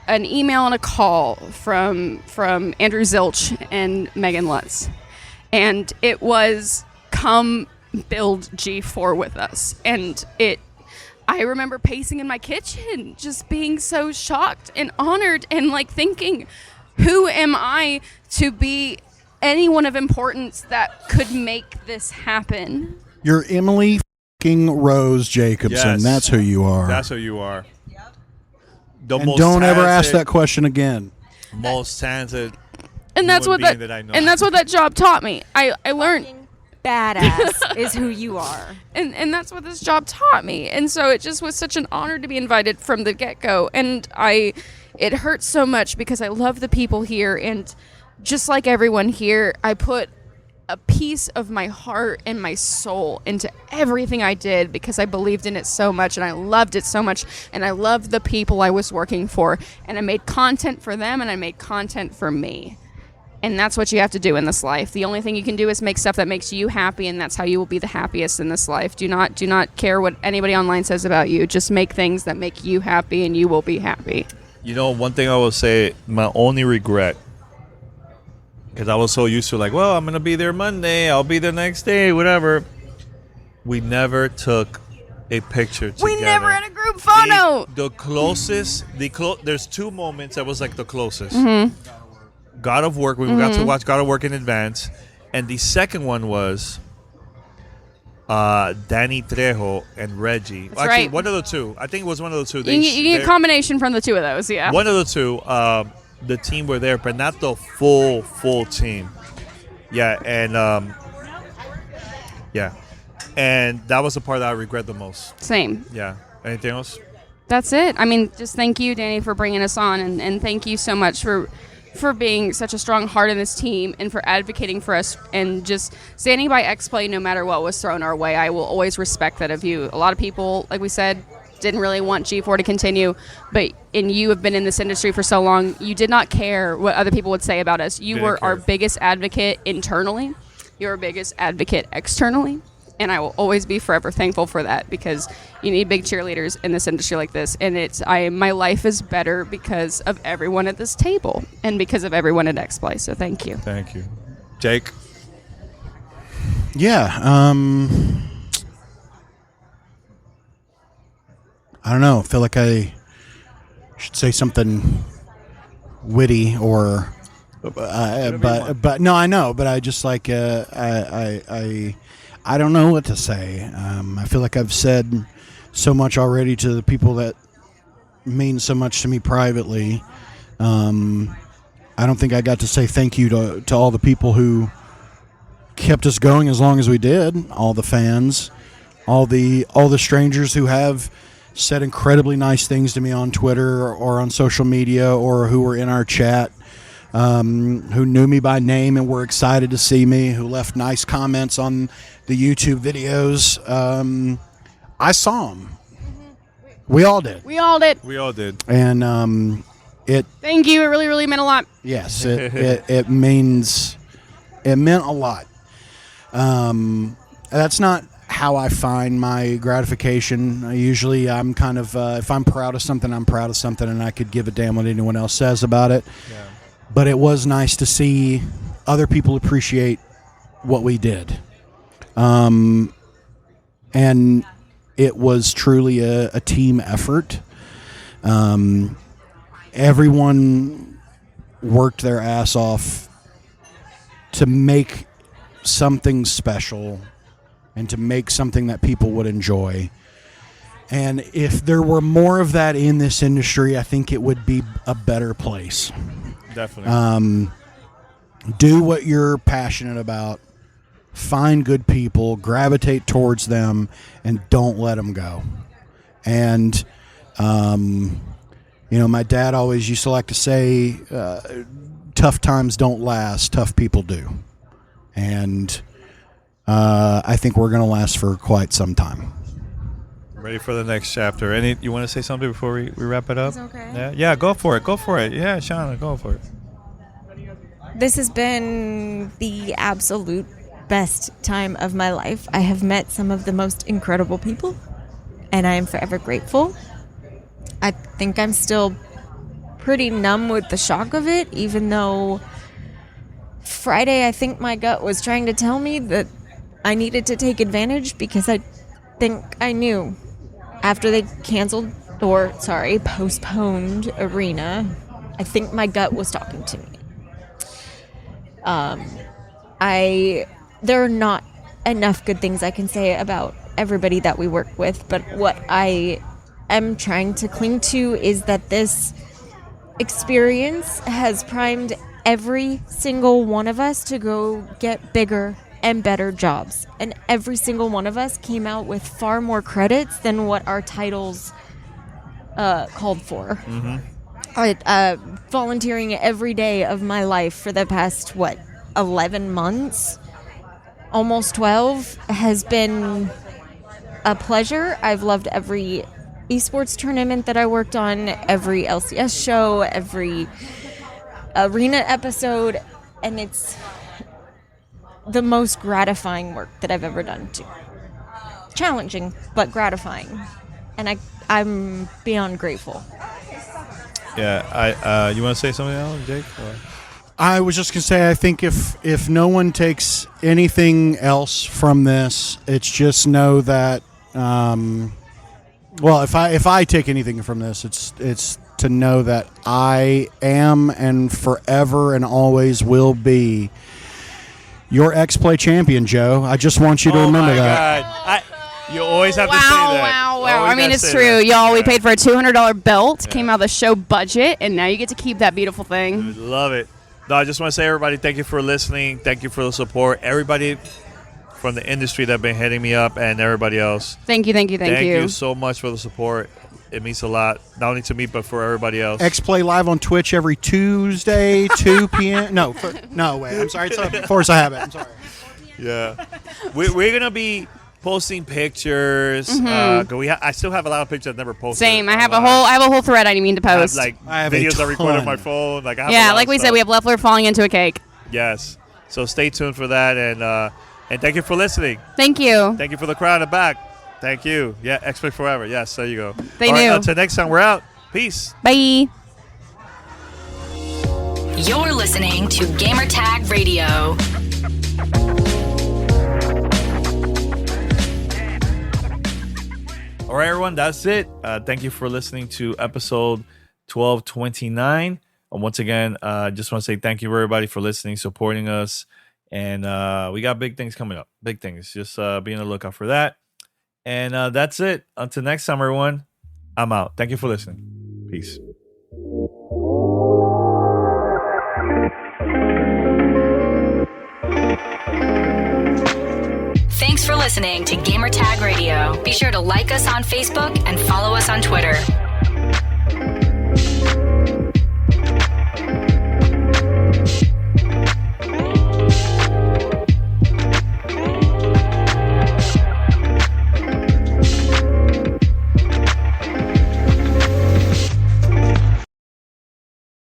an email and a call from Andrew Zilch and Megan Lutz. And it was, come build G4 with us. And I remember pacing in my kitchen, just being so shocked and honored and like thinking, who am I to be anyone of importance that could make this happen? You're Emily f***ing Rose Jacobson. Yes. That's who you are. That's who you are. And don't ever ask that question again. Most talented. And that's what that I know. And that's what that job taught me. I learned badass is who you are. And that's what this job taught me. And so it just was such an honor to be invited from the get-go. And it hurts so much because I love the people here. And just like everyone here, I put a piece of my heart and my soul into everything I did because I believed in it so much and I loved it so much and I loved the people I was working for, and I made content for them and I made content for me. And that's what you have to do in this life. The only thing you can do is make stuff that makes you happy, and that's how you will be the happiest in this life. Do not care what anybody online says about you. Just make things that make you happy and you will be happy. You know, one thing I will say, my only regret, because I was so used to like, well, I'm gonna be there Monday, I'll be there next day, whatever. We never took a picture together. We never had a group photo. The closest, there's two moments that was like the closest. God of Work, we got to watch God of Work in advance, and the second one was Danny Trejo and Reggie. That's right. One of the two. I think it was one of the two. You get a combination from the two of those, yeah. One of the two. The team were there, but not the full team. Yeah, and yeah, and that was the part that I regret the most. Same. Yeah. Anything else? That's it. I mean, just thank you, Danny, for bringing us on, and thank you so much for being such a strong heart in this team and for advocating for us and just standing by Xplay no matter what was thrown our way. I will always respect that of you. A lot of people, like we said, didn't really want G4 to continue, and you have been in this industry for so long, you did not care what other people would say about us. You were our biggest advocate internally. You're our biggest advocate externally. And I will always be forever thankful for that, because you need big cheerleaders in this industry like this. And my life is better because of everyone at this table and because of everyone at Xplay. So thank you. Thank you. Jake? Yeah. I don't know. I feel like I should say something witty or, but no, I know. But I just like I don't know what to say. I feel like I've said so much already to the people that mean so much to me privately. I don't think I got to say thank you to all the people who kept us going as long as we did. All the fans, all the strangers who have said incredibly nice things to me on Twitter or on social media, or who were in our chat, who knew me by name and were excited to see me, who left nice comments on the YouTube videos. I saw them. We all did. We all did. And thank you. It really, really meant a lot. Yes, it meant a lot. That's not how I find my gratification. Usually I'm kind of, if I'm proud of something, I'm proud of something, and I could give a damn what anyone else says about it. Yeah. But it was nice to see other people appreciate what we did. And it was truly a team effort. Everyone worked their ass off to make something special and to make something that people would enjoy. And if there were more of that in this industry, I think it would be a better place. Definitely. Do what you're passionate about. Find good people, gravitate towards them, and don't let them go. And, my dad always used to like to say, tough times don't last, tough people do. And I think we're going to last for quite some time. Ready for the next chapter. You want to say something before we wrap it up? It's okay. Yeah, go for it. Yeah, Shauna, go for it. This has been the absolute best time of my life. I have met some of the most incredible people, and I am forever grateful. I think I'm still pretty numb with the shock of it, even though Friday I think my gut was trying to tell me that I needed to take advantage, because I think I knew after they postponed Arena. I think my gut was talking to me. There are not enough good things I can say about everybody that we work with, but what I am trying to cling to is that this experience has primed every single one of us to go get bigger and better jobs. And every single one of us came out with far more credits than what our titles called for. Mm-hmm. Volunteering every day of my life for the past, 11 months? Almost 12 has been a pleasure. I've loved every esports tournament that I worked on, every LCS show, every Arena episode, and it's the most gratifying work that I've ever done too. Challenging, but gratifying. And I'm beyond grateful. Yeah, you want to say something else, Jake? I was just gonna say, I think if no one takes anything else from this, it's just know that. Well, if I take anything from this, it's to know that I am and forever and always will be your Xplay champion, Joe. I just want you to remember that. God. You always have to say that. Wow. I mean, it's true. Y'all, we paid for a $200 belt, came out of the show budget, and now you get to keep that beautiful thing. Love it. No, I just want to say, everybody, thank you for listening. Thank you for the support. Everybody from the industry that have been hitting me up and everybody else. Thank you. Thank you so much for the support. It means a lot, not only to me, but for everybody else. Xplay live on Twitch every Tuesday, 2 p.m. No, wait. I'm sorry. It's a force of habit. I'm sorry. Yeah. We're going to be posting pictures. I still have a lot of pictures I've never posted. Same. I have a whole thread I need to post. I have videos I record on my phone. I have like we said, we have Leffler falling into a cake. Yes. So stay tuned for that, and thank you for listening. Thank you. Thank you for the crowd in the back. Thank you. Yeah, Xplay forever. Yes, there you go. They All knew. Right, until next time, we're out. Peace. Bye. You're listening to Gamertag Radio. All right, everyone, that's it. Thank you for listening to episode 1229. Once again, just want to say thank you, everybody, for listening, supporting us. And we got big things coming up. Big things. Just be on the lookout for that. And that's it. Until next time, everyone, I'm out. Thank you for listening. Peace. Thanks for listening to Gamertag Radio. Be sure to like us on Facebook and follow us on Twitter.